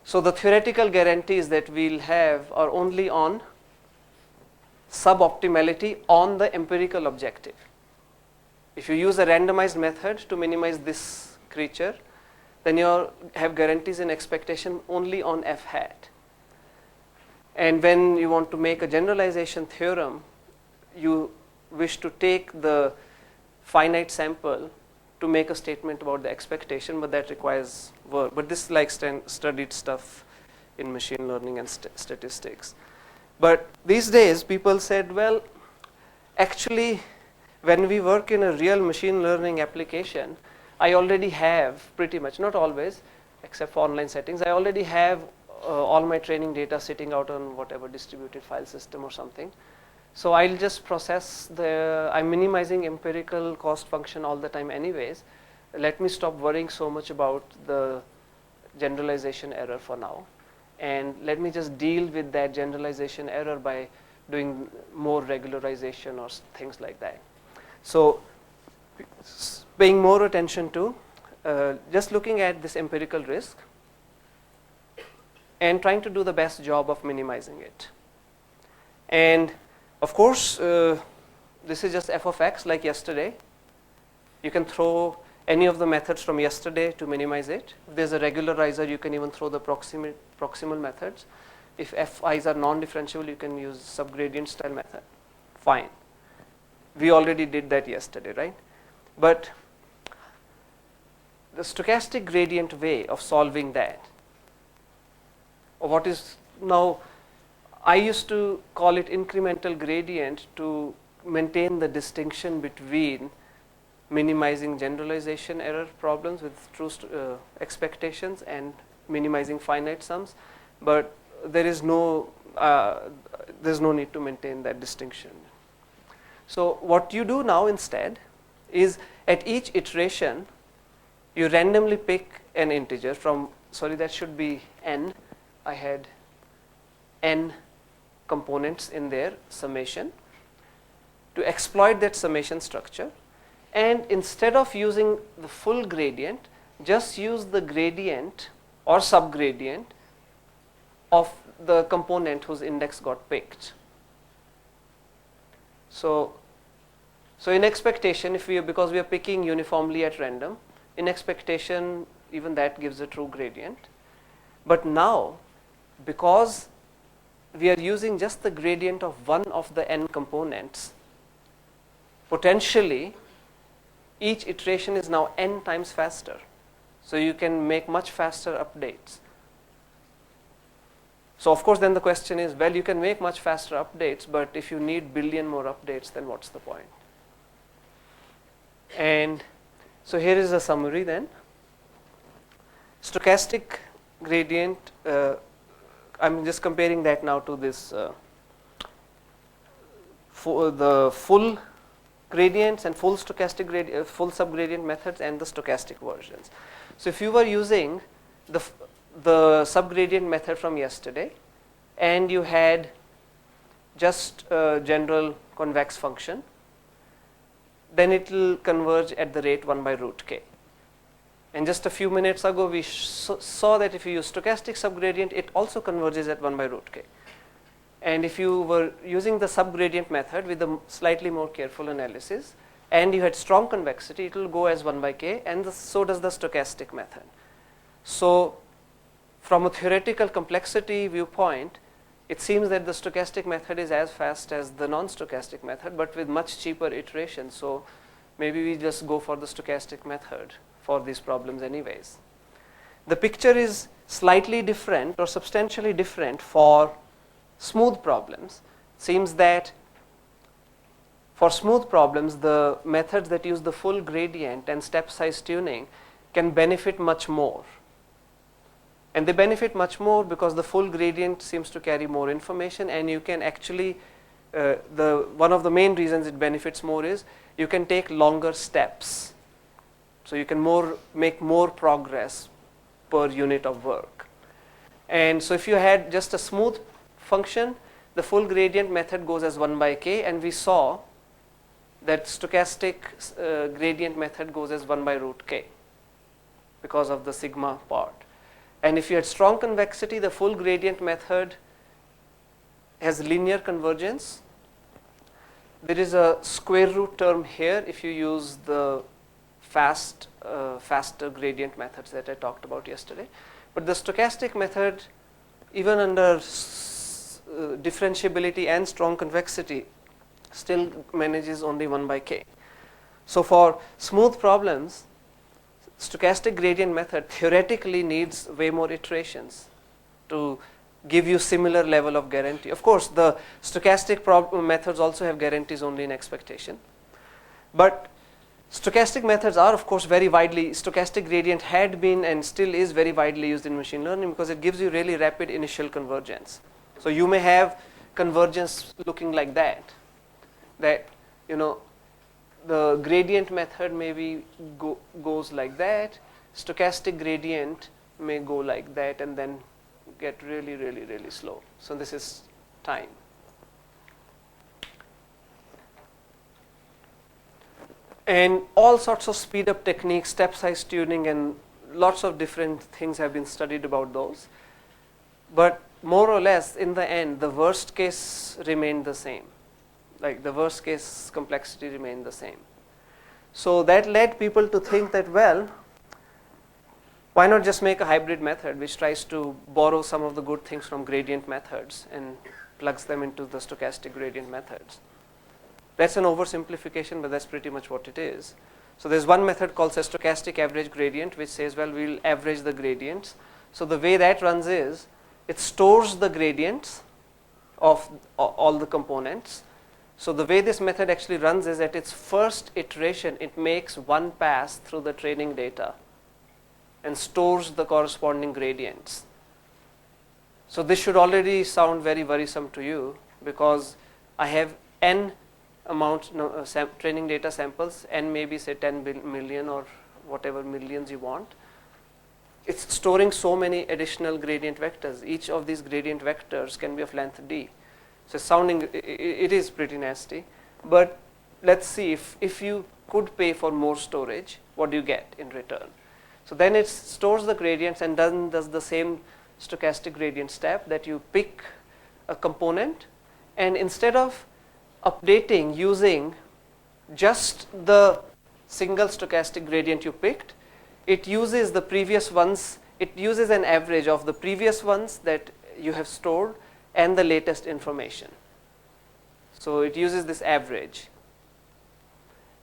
so the theoretical guarantees that we'll have are only on suboptimality on the empirical objective. If you use a randomized method to minimize this creature, then you have guarantees in expectation only on f hat. And when you want to make a generalization theorem, you wish to take the finite sample to make a statement about the expectation, but that requires work. But this is like studied stuff in machine learning and statistics. But these days people said, well, actually when we work in a real machine learning application, I already have pretty much, not always, except for online settings, I already have all my training data sitting out on whatever distributed file system or something. So I'll just process I'm minimizing empirical cost function all the time anyways. Let me stop worrying so much about the generalization error for now. And let me just deal with that generalization error by doing more regularization or things like that. So paying more attention to just looking at this empirical risk and trying to do the best job of minimizing it. And of course, this is just f of x like yesterday. You can throw any of the methods from yesterday to minimize it. If there's a regularizer, you can even throw the proximal methods. If fi's are non-differentiable, you can use subgradient style method. Fine. We already did that yesterday, right? But the stochastic gradient way of solving that, or what is now, I used to call it incremental gradient to maintain the distinction between minimizing generalization error problems with true expectations and minimizing finite sums, but there's no need to maintain that distinction. So what you do now instead is at each iteration you randomly pick an integer from, sorry, that should be n. I had n components in their summation to exploit that summation structure, and instead of using the full gradient, just use the gradient or subgradient of the component whose index got picked. So in expectation, because we are picking uniformly at random, in expectation even that gives a true gradient. But now, because we are using just the gradient of one of the n components, potentially each iteration is now n times faster. So you can make much faster updates. So of course then the question is, well, you can make much faster updates, but if you need billion more updates, then what's the point? And so here is a summary then. Stochastic gradient, I'm just comparing that now to this the full gradients and full stochastic full subgradient methods and the stochastic versions. So if you were using the subgradient method from yesterday and you had just a general convex function, then it will converge at the rate 1 by root k. And just a few minutes ago we saw that if you use stochastic subgradient, it also converges at 1 by root k. And if you were using the subgradient method with a slightly more careful analysis and you had strong convexity, it will go as 1 by k, and so does the stochastic method. So from a theoretical complexity viewpoint, it seems that the stochastic method is as fast as the non-stochastic method, but with much cheaper iterations. So maybe we just go for the stochastic method for these problems anyways. The picture is slightly different or substantially different for smooth problems. Seems that for smooth problems, the methods that use the full gradient and step size tuning can benefit much more. And they benefit much more because the full gradient seems to carry more information, and you can actually, one of the main reasons it benefits more is you can take longer steps. So you can make more progress per unit of work. And so if you had just a smooth function, the full gradient method goes as 1 by k, and we saw that stochastic gradient method goes as 1 by root k because of the sigma part. And if you had strong convexity, the full gradient method has linear convergence. There is a square root term here if you use the faster gradient methods that I talked about yesterday. But the stochastic method, even under differentiability and strong convexity, still manages only 1 by k. So for smooth problems, stochastic gradient method theoretically needs way more iterations to give you similar level of guarantee. Of course, the stochastic methods also have guarantees only in expectation. But stochastic methods are, of course, very widely, stochastic gradient had been and still is very widely used in machine learning because it gives you really rapid initial convergence. So you may have convergence looking like that, the gradient method maybe goes like that, stochastic gradient may go like that and then get really, really, really slow. So this is time. And all sorts of speed up techniques, step size tuning, and lots of different things have been studied about those. But more or less, in the end, the worst case remained the same. Like the worst case complexity remained the same. So that led people to think that, well, why not just make a hybrid method which tries to borrow some of the good things from gradient methods and plugs them into the stochastic gradient methods. That's an oversimplification, but that's pretty much what it is. So there's one method called stochastic average gradient, which says, well, we'll average the gradients. So the way that runs is, it stores the gradients of all the components, So the way this method actually runs is at its first iteration, it makes one pass through the training data and stores the corresponding gradients. So this should already sound very worrisome to you, because I have n amount training data samples, n maybe say 10 million or whatever millions you want. It's storing so many additional gradient vectors. Each of these gradient vectors can be of length d. So it is pretty nasty. But let's see, if you could pay for more storage, what do you get in return? So then it stores the gradients and then does the same stochastic gradient step, that you pick a component, and instead of updating using just the single stochastic gradient you picked, it uses the previous ones, it uses an average of the previous ones that you have stored and the latest information. So it uses this average.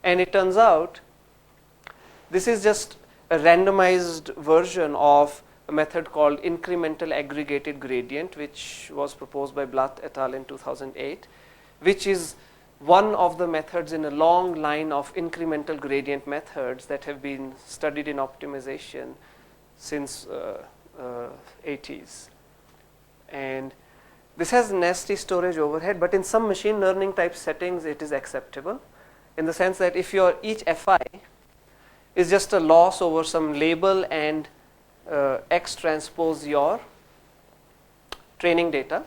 And it turns out this is just a randomized version of a method called incremental aggregated gradient, which was proposed by Blatt et al. In 2008, which is one of the methods in a long line of incremental gradient methods that have been studied in optimization since 80s. And this has nasty storage overhead, but in some machine learning type settings it is acceptable, in the sense that if your each fi is just a loss over some label and x transpose your training data.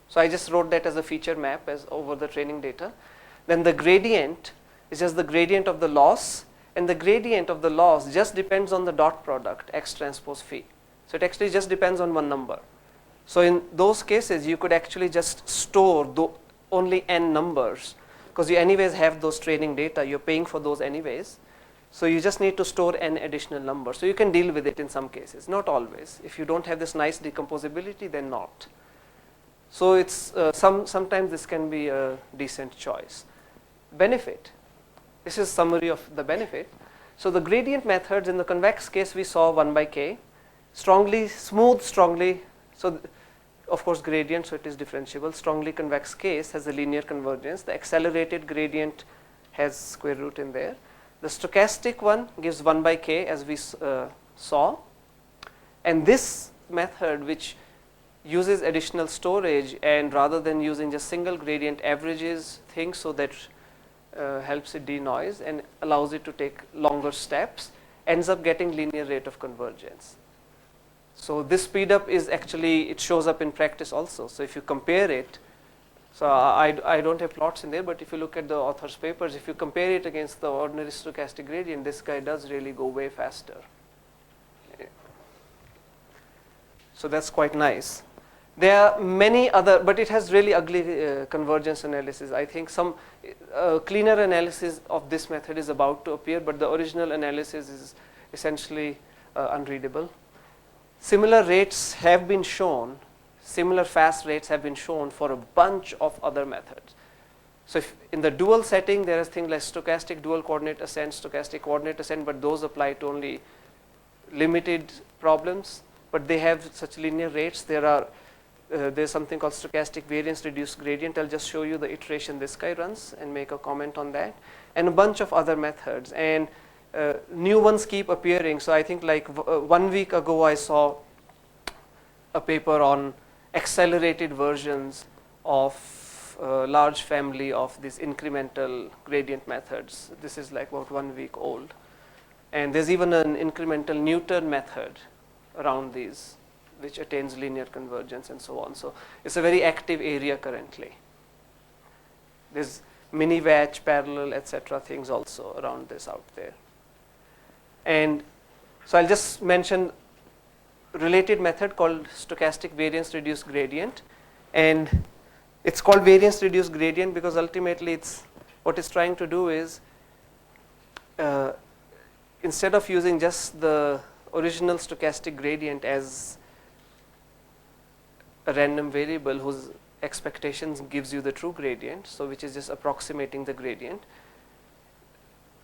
So I just wrote that as a feature map as over the training data. Then the gradient is just the gradient of the loss, and the gradient of the loss just depends on the dot product x transpose phi. So it actually just depends on one number. So in those cases you could actually just store only n numbers, because you anyways have those training data, you're paying for those anyways. So you just need to store n additional numbers. So you can deal with it in some cases, not always. If you don't have this nice decomposability, then not. So it's sometimes this can be a decent choice. Benefit. This is summary of the benefit. So the gradient methods in the convex case we saw 1 by k, strongly smooth, strongly. So of course gradient, so it is differentiable. Strongly convex case has a linear convergence. The accelerated gradient has square root in there. The stochastic one gives 1 by k, as we saw. And this method, which uses additional storage, and rather than using just single gradient, averages things so that helps it denoise and allows it to take longer steps, ends up getting linear rate of convergence. So this speed up is actually, it shows up in practice also. So if you compare it, so I don't have plots in there, but if you look at the author's papers, if you compare it against the ordinary stochastic gradient, this guy does really go way faster. So that's quite nice. There are many other, but it has really ugly convergence analysis. I think some cleaner analysis of this method is about to appear, but the original analysis is essentially unreadable. Similar rates have been shown, similar fast rates have been shown for a bunch of other methods. So if in the dual setting, there is things like stochastic dual coordinate ascent, stochastic coordinate ascent, but those apply to only limited problems, but they have such linear rates. There's something called stochastic variance reduced gradient. I'll just show you the iteration this guy runs and make a comment on that, and a bunch of other methods, and new ones keep appearing. So I think like 1 week ago I saw a paper on accelerated versions of a large family of these incremental gradient methods. This is like about 1 week old, and there's even an incremental Newton method around these, which attains linear convergence and so on. So it's a very active area currently. There's mini-batch, parallel, etc. things also around this out there. And so I'll just mention related method called stochastic variance reduced gradient, and it's called variance reduced gradient because ultimately what it's trying to do is instead of using just the original stochastic gradient as a random variable whose expectations gives you the true gradient, so which is just approximating the gradient.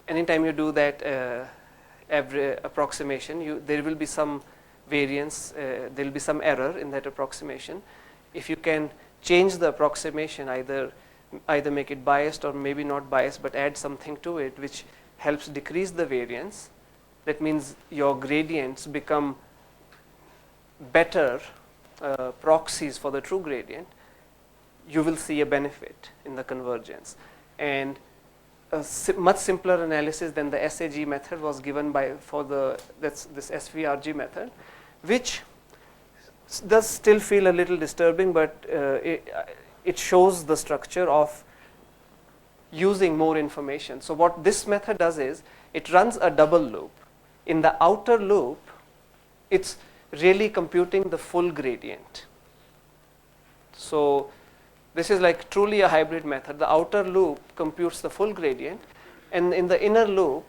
Anytime you do that approximation, there will be some variance, there will be some error in that approximation. If you can change the approximation, either either make it biased or maybe not biased, but add something to it which helps decrease the variance. That means your gradients become better proxies for the true gradient. You will see a benefit in the convergence. And a much simpler analysis than the SAG method was given for this SVRG method, which does still feel a little disturbing, but it shows the structure of using more information. So what this method does is it runs a double loop. In the outer loop, it's really computing the full gradient. So this is like truly a hybrid method. The outer loop computes the full gradient, and in the inner loop,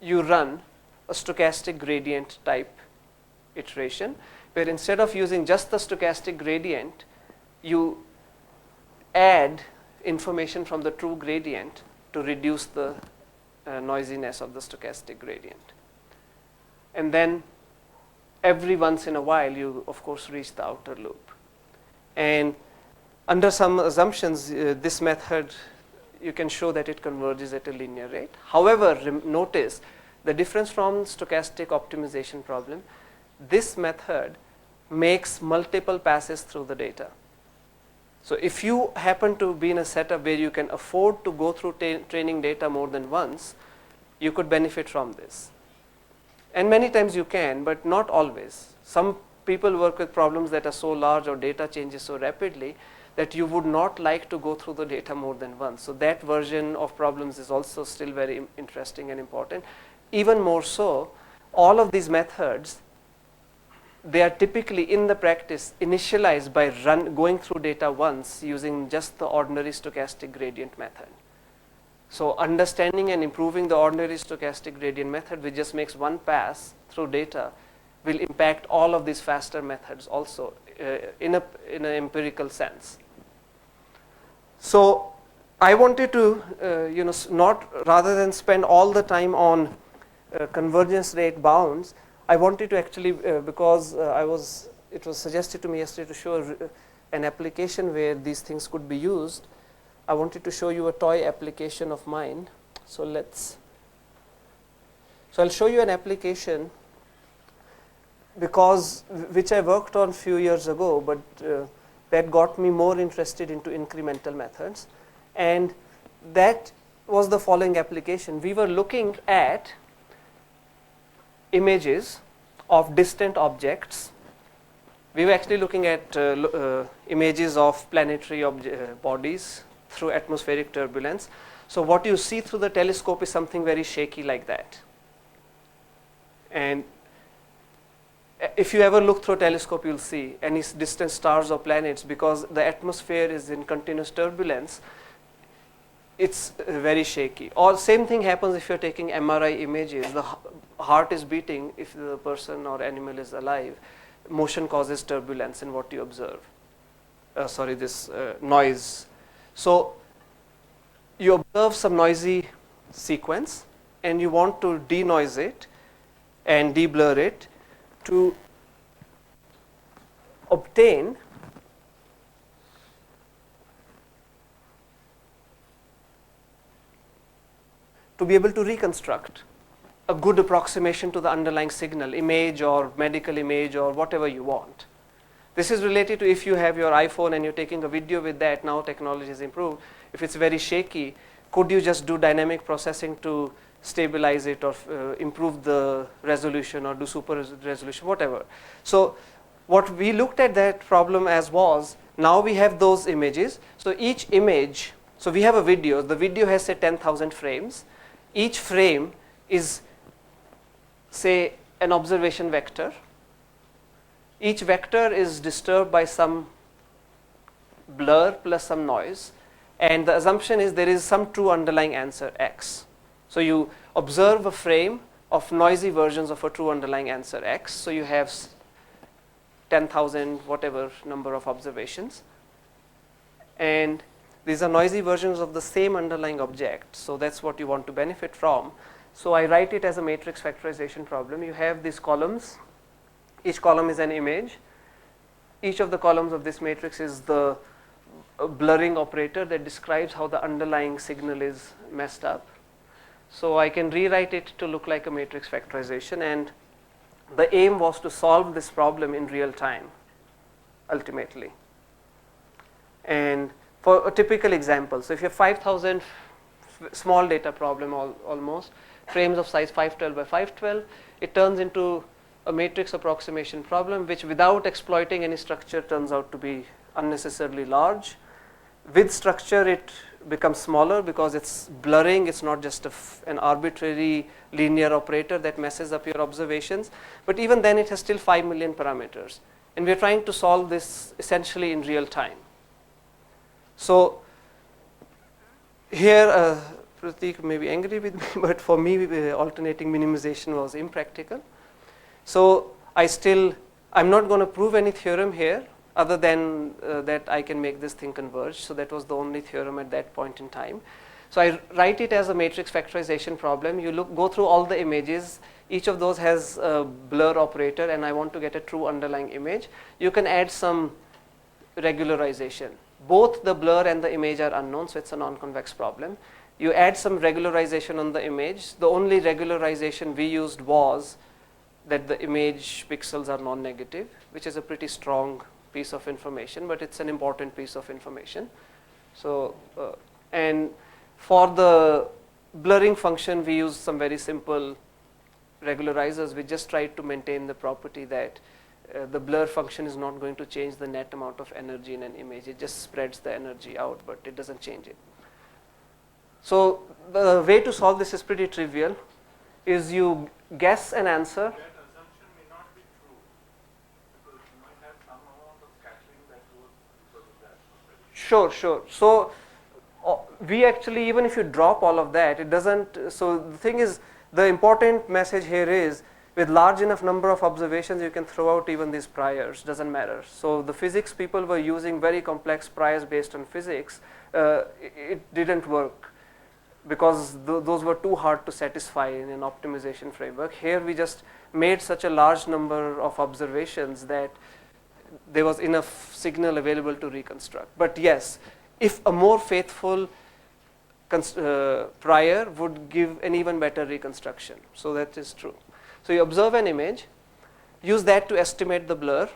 you run a stochastic gradient type iteration, where instead of using just the stochastic gradient, you add information from the true gradient to reduce the noisiness of the stochastic gradient. And then every once in a while, you of course reach the outer loop. And under some assumptions, this method, you can show that it converges at a linear rate. However, notice the difference from stochastic optimization problem. This method makes multiple passes through the data. So if you happen to be in a setup where you can afford to go through training data more than once, you could benefit from this. And many times you can, but not always. Some people work with problems that are so large or data changes so rapidly that you would not like to go through the data more than once. So that version of problems is also still very interesting and important. Even more so, all of these methods, they are typically in the practice initialized by going through data once using just the ordinary stochastic gradient method. So understanding and improving the ordinary stochastic gradient method, which just makes one pass through data, will impact all of these faster methods also in an empirical sense. So I wanted to, not rather than spend all the time on convergence rate bounds, I wanted to actually, because it was suggested to me yesterday to show an application where these things could be used. I wanted to show you a toy application of mine. So I'll show you an application which I worked on a few years ago, but that got me more interested into incremental methods. And that was the following application. We were looking at images of distant objects. We were actually looking at images of planetary bodies through atmospheric turbulence. So what you see through the telescope is something very shaky like that. And if you ever look through a telescope, you'll see any distant stars or planets, because the atmosphere is in continuous turbulence, it's very shaky. Or same thing happens if you're taking MRI images. The heart is beating if the person or animal is alive. Motion causes turbulence in what you observe. This noise. So you observe some noisy sequence and you want to denoise it and deblur it to obtain to be able to reconstruct a good approximation to the underlying signal, image or medical image or whatever you want. This is related to if you have your iPhone and you're taking a video with that. Now technology has improved. If it's very shaky, could you just do dynamic processing to stabilize it or improve the resolution or do super resolution, whatever. So what we looked at that problem as was, now we have those images. So each image, so we have a video. The video has say 10,000 frames. Each frame is say an observation vector. Each vector is disturbed by some blur plus some noise, and the assumption is there is some true underlying answer x. So you observe a frame of noisy versions of a true underlying answer x. So you have 10,000 whatever number of observations, and these are noisy versions of the same underlying object. So that's what you want to benefit from. So I write it as a matrix factorization problem. You have these columns. Each column is an image. Each of the columns of this matrix is the a blurring operator that describes how the underlying signal is messed up. So I can rewrite it to look like a matrix factorization, and the aim was to solve this problem in real time, ultimately. And for a typical example, so if you have 5,000 small data problem almost, frames of size 512 by 512, it turns into a matrix approximation problem, which without exploiting any structure turns out to be unnecessarily large. With structure, it becomes smaller because it's blurring. It's not just an arbitrary linear operator that messes up your observations, but even then it has still 5 million parameters, and we're trying to solve this essentially in real time. So here Pratik may be angry with me, but for me alternating minimization was impractical. So I'm not going to prove any theorem here other than that I can make this thing converge. So that was the only theorem at that point in time. So I write it as a matrix factorization problem. You go through all the images. Each of those has a blur operator, and I want to get a true underlying image. You can add some regularization. Both the blur and the image are unknown, so it's a non-convex problem. You add some regularization on the image. The only regularization we used was that the image pixels are non-negative, which is a pretty strong piece of information, but it's an important piece of information. So, and for the blurring function, we use some very simple regularizers. We just tried to maintain the property that the blur function is not going to change the net amount of energy in an image. It just spreads the energy out, but it doesn't change it. So the way to solve this is pretty trivial. Is you guess an answer. That assumption may not be true, because you might have some amount of scattering that goes because of that. Sure. So we actually, even if you drop all of that, it doesn't. So the thing is, the important message here is, with large enough number of observations, you can throw out even these priors, doesn't matter. So the physics people were using very complex priors based on physics. It didn't work because those were too hard to satisfy in an optimization framework. Here we just made such a large number of observations that there was enough signal available to reconstruct. But yes, if a more faithful prior would give an even better reconstruction. So that is true. So you observe an image, use that to estimate the blur,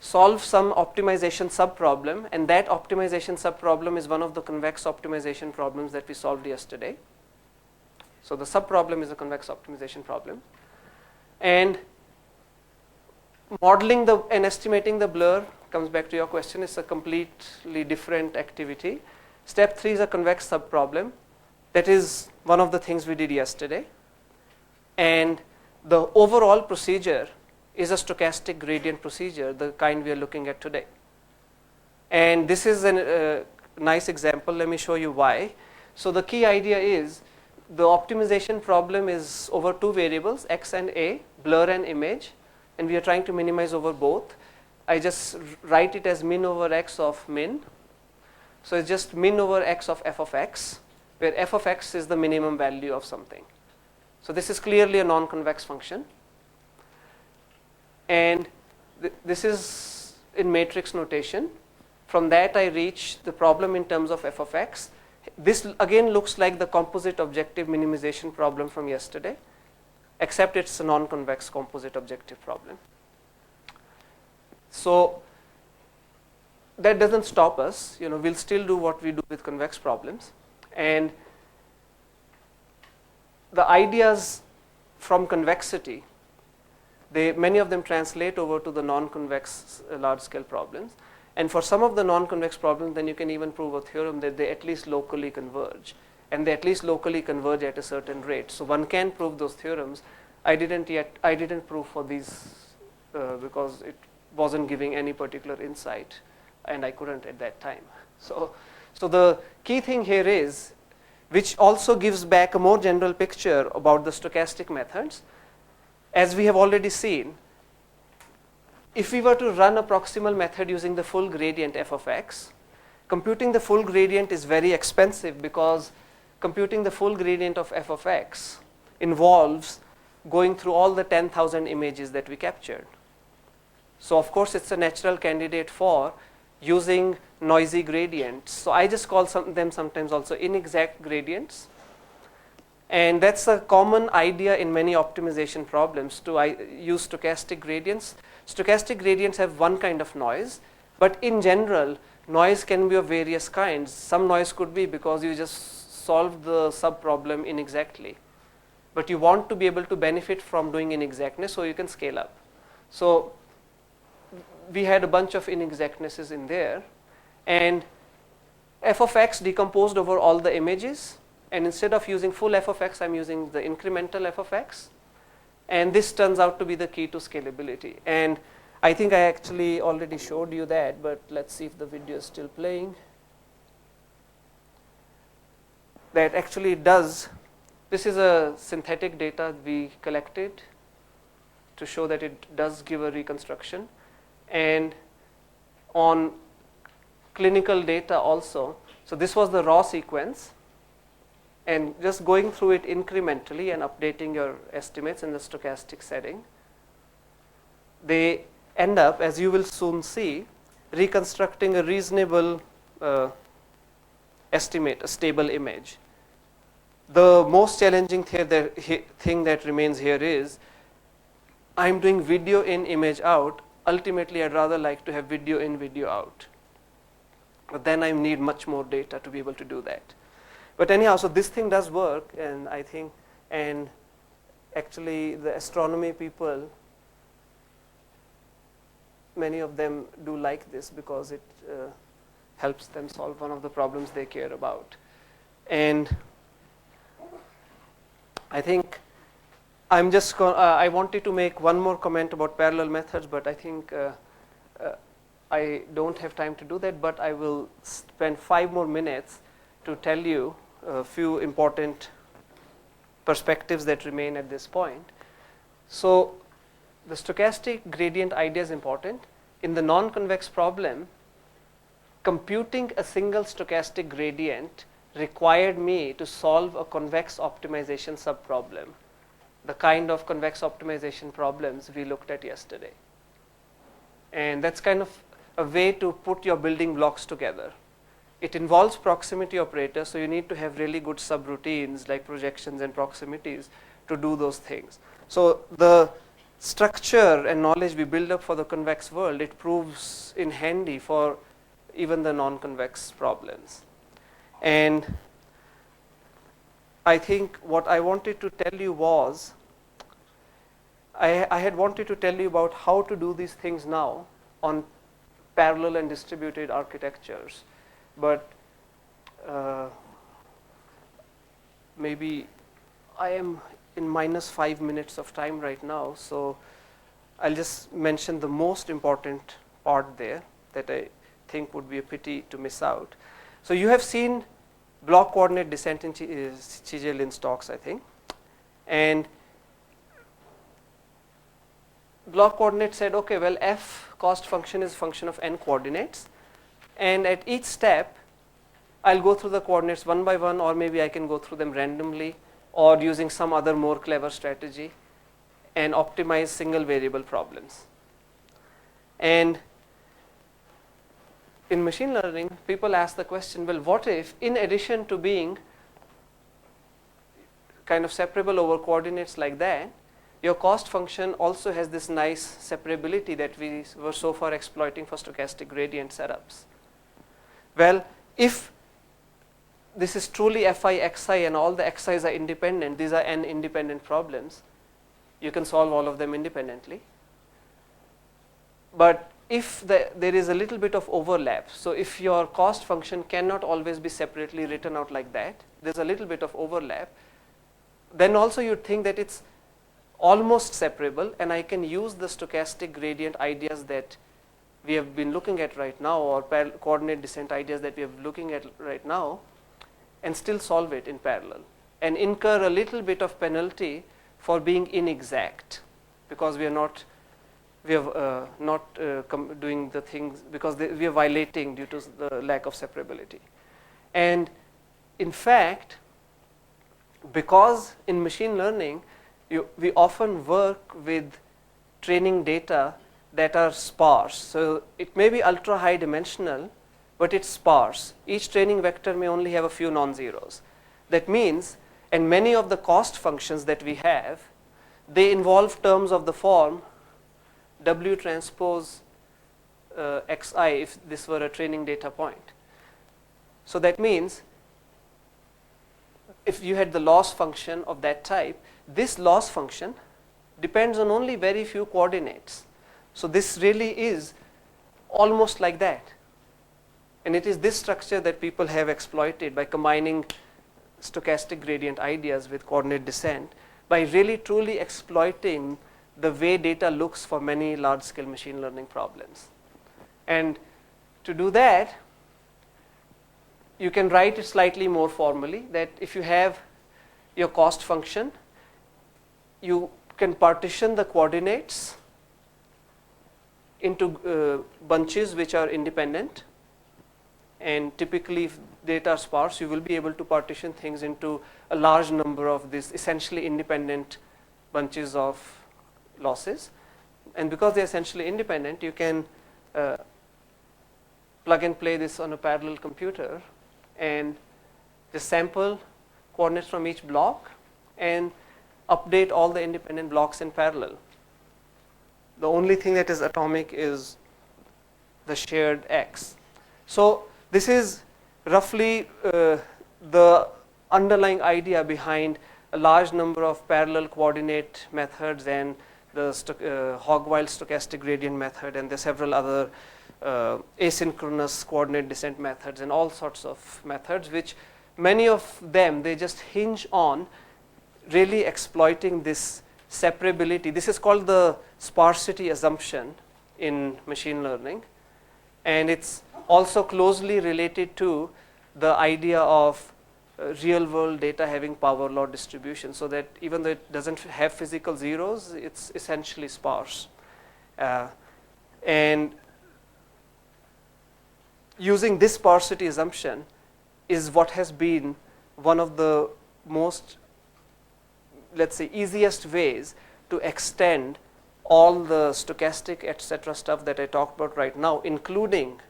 solve some optimization subproblem, and that optimization subproblem is one of the convex optimization problems that we solved yesterday. So the subproblem is a convex optimization problem. And modeling and estimating the blur, comes back to your question, is a completely different activity. Step 3 is a convex subproblem. That is one of the things we did yesterday. And the overall procedure is a stochastic gradient procedure, the kind we are looking at today. And this is a nice example. Let me show you why. So the key idea is the optimization problem is over two variables, x and a, blur and image, and we are trying to minimize over both. I just write it as min over x of min. So it's just min over x of f of x, where f of x is the minimum value of something. So this is clearly a non-convex function. And this is in matrix notation. From that I reach the problem in terms of f of x. This again looks like the composite objective minimization problem from yesterday, except it's a non-convex composite objective problem. So that doesn't stop us. We'll still do what we do with convex problems. And the ideas from convexity, many of them translate over to the non-convex large-scale problems. And for some of the non-convex problems, then you can even prove a theorem that they at least locally converge. And they at least locally converge at a certain rate. So one can prove those theorems. I didn't prove for these because it wasn't giving any particular insight, and I couldn't at that time. So the key thing here is, which also gives back a more general picture about the stochastic methods. As we have already seen, if we were to run a proximal method using the full gradient f of x, computing the full gradient is very expensive, because computing the full gradient of f of x involves going through all the 10,000 images that we captured. So of course it's a natural candidate for using noisy gradients. So I just call them sometimes also inexact gradients. And that's a common idea in many optimization problems to use stochastic gradients. Stochastic gradients have one kind of noise, but in general, noise can be of various kinds. Some noise could be because you just solved the sub-problem inexactly. But you want to be able to benefit from doing inexactness so you can scale up. So we had a bunch of inexactnesses in there, and f of x decomposed over all the images, and instead of using full f of x, I'm using the incremental f of x, and this turns out to be the key to scalability. And I think I actually already showed you that, but let's see if the video is still playing. That actually does, this is a synthetic data we collected to show that it does give a reconstruction. And on clinical data also, so this was the raw sequence, and just going through it incrementally and updating your estimates in the stochastic setting, they end up, as you will soon see, reconstructing a reasonable estimate, a stable image. The most challenging thing that remains here is, I'm doing video in, image out. Ultimately, I'd rather like to have video in, video out. But then I need much more data to be able to do that. But anyhow, so this thing does work, and I think, and actually the astronomy people, many of them do like this because it helps them solve one of the problems they care about. And I think I'm just I wanted to make one more comment about parallel methods, but I think I don't have time to do that, but I will spend 5 more minutes to tell you a few important perspectives that remain at this point. So the stochastic gradient idea is important. In the non-convex problem, computing a single stochastic gradient required me to solve a convex optimization subproblem, the kind of convex optimization problems we looked at yesterday. And that's kind of a way to put your building blocks together. It involves proximity operators, so you need to have really good subroutines like projections and proximities to do those things. So the structure and knowledge we build up for the convex world, it proves in handy for even the non-convex problems. And I think what I wanted to tell you was, I had wanted to tell you about how to do these things now on parallel and distributed architectures. But maybe I am in -5 minutes of time right now, so I'll just mention the most important part there that I think would be a pity to miss out. So you have seen block coordinate descent in Cheever-Lin-Stokes, I think, and block coordinate said, okay, well, f cost function is a function of n coordinates, and at each step I'll go through the coordinates one by one, or maybe I can go through them randomly or using some other more clever strategy and optimize single variable problems. And in machine learning, people ask the question, well, what if in addition to being kind of separable over coordinates like that, your cost function also has this nice separability that we were so far exploiting for stochastic gradient setups? Well, if this is truly fi xi and all the xi's are independent, these are n independent problems, you can solve all of them independently. But if there is a little bit of overlap, so if your cost function cannot always be separately written out like that, there's a little bit of overlap, then also you'd think that it's almost separable, and I can use the stochastic gradient ideas that we have been looking at right now, or coordinate descent ideas that we are looking at right now, and still solve it in parallel and incur a little bit of penalty for being inexact, because we are not doing the things because we are violating due to the lack of separability. And in fact, because in machine learning we often work with training data that are sparse. So it may be ultra high dimensional, but it's sparse. Each training vector may only have a few non-zeros. That means, and many of the cost functions that we have, they involve terms of the form W transpose xi if this were a training data point. So that means if you had the loss function of that type, this loss function depends on only very few coordinates. So this really is almost like that. And it is this structure that people have exploited by combining stochastic gradient ideas with coordinate descent, by really truly exploiting the way data looks for many large-scale machine learning problems. And to do that, you can write it slightly more formally, that if you have your cost function, you can partition the coordinates into bunches which are independent. And typically, if data are sparse, you will be able to partition things into a large number of these essentially independent bunches of losses. And because they're essentially independent, you can plug and play this on a parallel computer and just sample coordinates from each block and update all the independent blocks in parallel. The only thing that is atomic is the shared x. So this is roughly the underlying idea behind a large number of parallel coordinate methods and the Hogwile stochastic gradient method, and the several other asynchronous coordinate descent methods and all sorts of methods, which many of them, they just hinge on really exploiting this separability. This is called the sparsity assumption in machine learning, and it's also closely related to the idea of real world data having power law distribution, so that even though it doesn't have physical zeros, it's essentially sparse. And using this sparsity assumption is what has been one of the most, let's say, easiest ways to extend all the stochastic etc. stuff that I talked about right now, including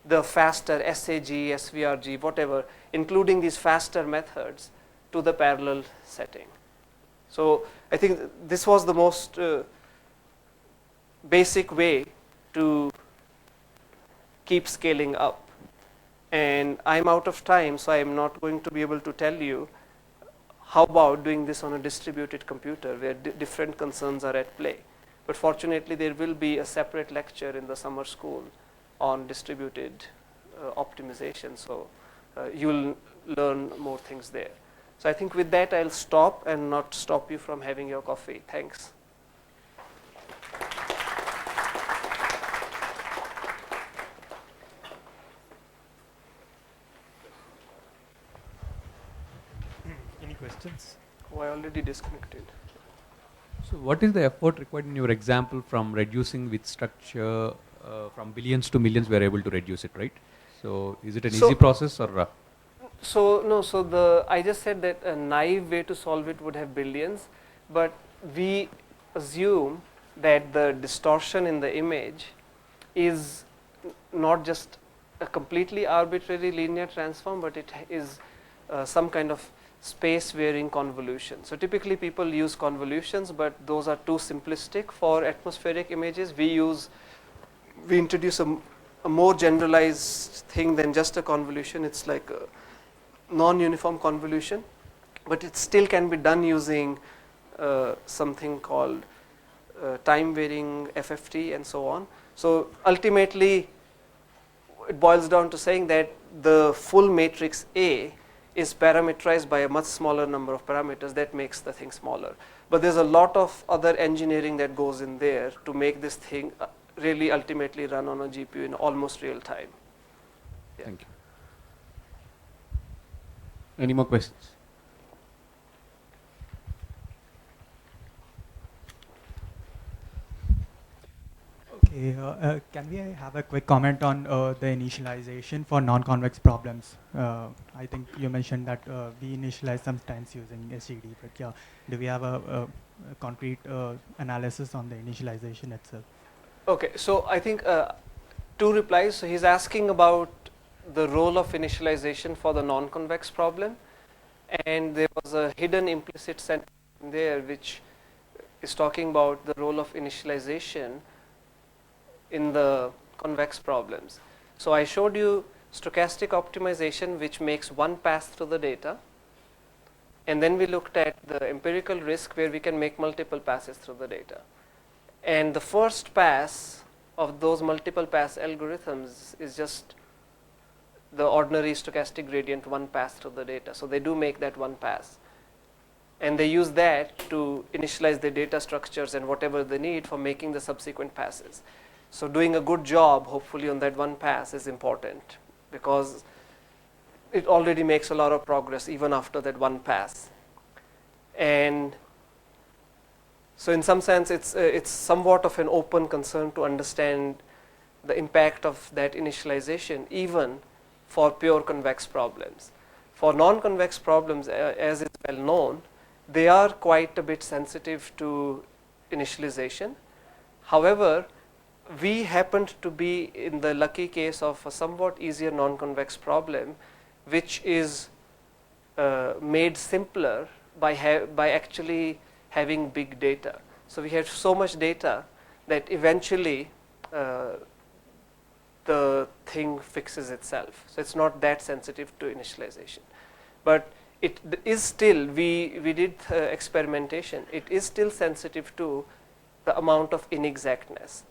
the faster SAG, SVRG, whatever, including these faster methods to the parallel setting. So I think this was the most basic way to keep scaling up. And I'm out of time, so I'm not going to be able to tell you how about doing this on a distributed computer where different concerns are at play. But fortunately, there will be a separate lecture in the summer school on distributed optimization, so you'll learn more things there. So I think with that, I'll stop and not stop you from having your coffee. Thanks. Any questions? Oh, I already disconnected. So what is the effort required in your example from reducing with structure from billions to millions? We are able to reduce it, right? So is it an easy process or? So I just said that a naive way to solve it would have billions, but we assume that the distortion in the image is not just a completely arbitrary linear transform, but it is some kind of space varying convolution. So typically people use convolutions, but those are too simplistic for atmospheric images. We introduce a more generalized thing than just a convolution. It's like a non-uniform convolution, but it still can be done using something called time varying FFT and so on. So ultimately it boils down to saying that the full matrix A is parameterized by a much smaller number of parameters. That makes the thing smaller. But there's a lot of other engineering that goes in there to make this thing really ultimately run on a GPU in almost real time. Yeah. Thank you. Any more questions? Okay, can we have a quick comment on the initialization for non-convex problems? I think you mentioned that we initialize sometimes using SGD, but yeah, do we have a concrete analysis on the initialization itself? Okay, so I think two replies. So he's asking about the role of initialization for the non-convex problem, and there was a hidden implicit sentence there which is talking about the role of initialization in the convex problems. So I showed you stochastic optimization, which makes one pass through the data, and then we looked at the empirical risk where we can make multiple passes through the data. And the first pass of those multiple pass algorithms is just the ordinary stochastic gradient one pass through the data. So they do make that one pass. And they use that to initialize the data structures and whatever they need for making the subsequent passes. So doing a good job, hopefully, on that one pass is important, because it already makes a lot of progress even after that one pass. And so in some sense, it's somewhat of an open concern to understand the impact of that initialization even for pure convex problems. For non-convex problems, as is well known, they are quite a bit sensitive to initialization. However, we happened to be in the lucky case of a somewhat easier non-convex problem, which is made simpler by actually having big data. So we have so much data that eventually the thing fixes itself. So it's not that sensitive to initialization. But it is still, we did experimentation, it is still sensitive to the amount of inexactness.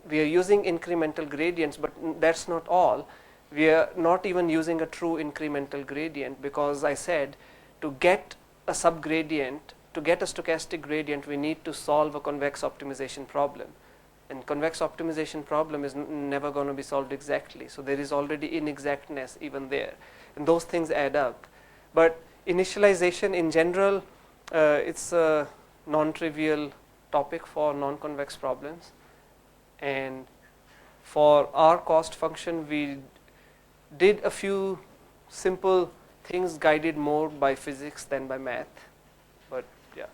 We are using incremental gradients, but that's not all. We are not even using a true incremental gradient, because I said to get a subgradient, to get a stochastic gradient, we need to solve a convex optimization problem. And convex optimization problem is never going to be solved exactly. So there is already inexactness even there. And those things add up. But initialization in general, it's a non-trivial topic for non-convex problems. And for our cost function, we did a few simple things guided more by physics than by math. But yeah.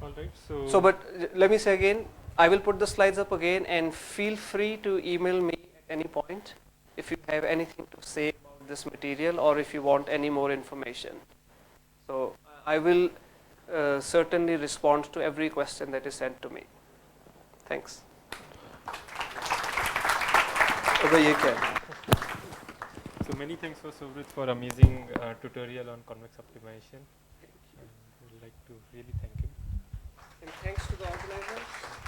All right. So, but let me say again, I will put the slides up again, and feel free to email me at any point if you have anything to say about this material, or if you want any more information. So I will certainly respond to every question that is sent to me. Thanks. So many thanks for Suvrit for amazing tutorial on convex optimization. I would like to really thank him. And thanks to the organizers.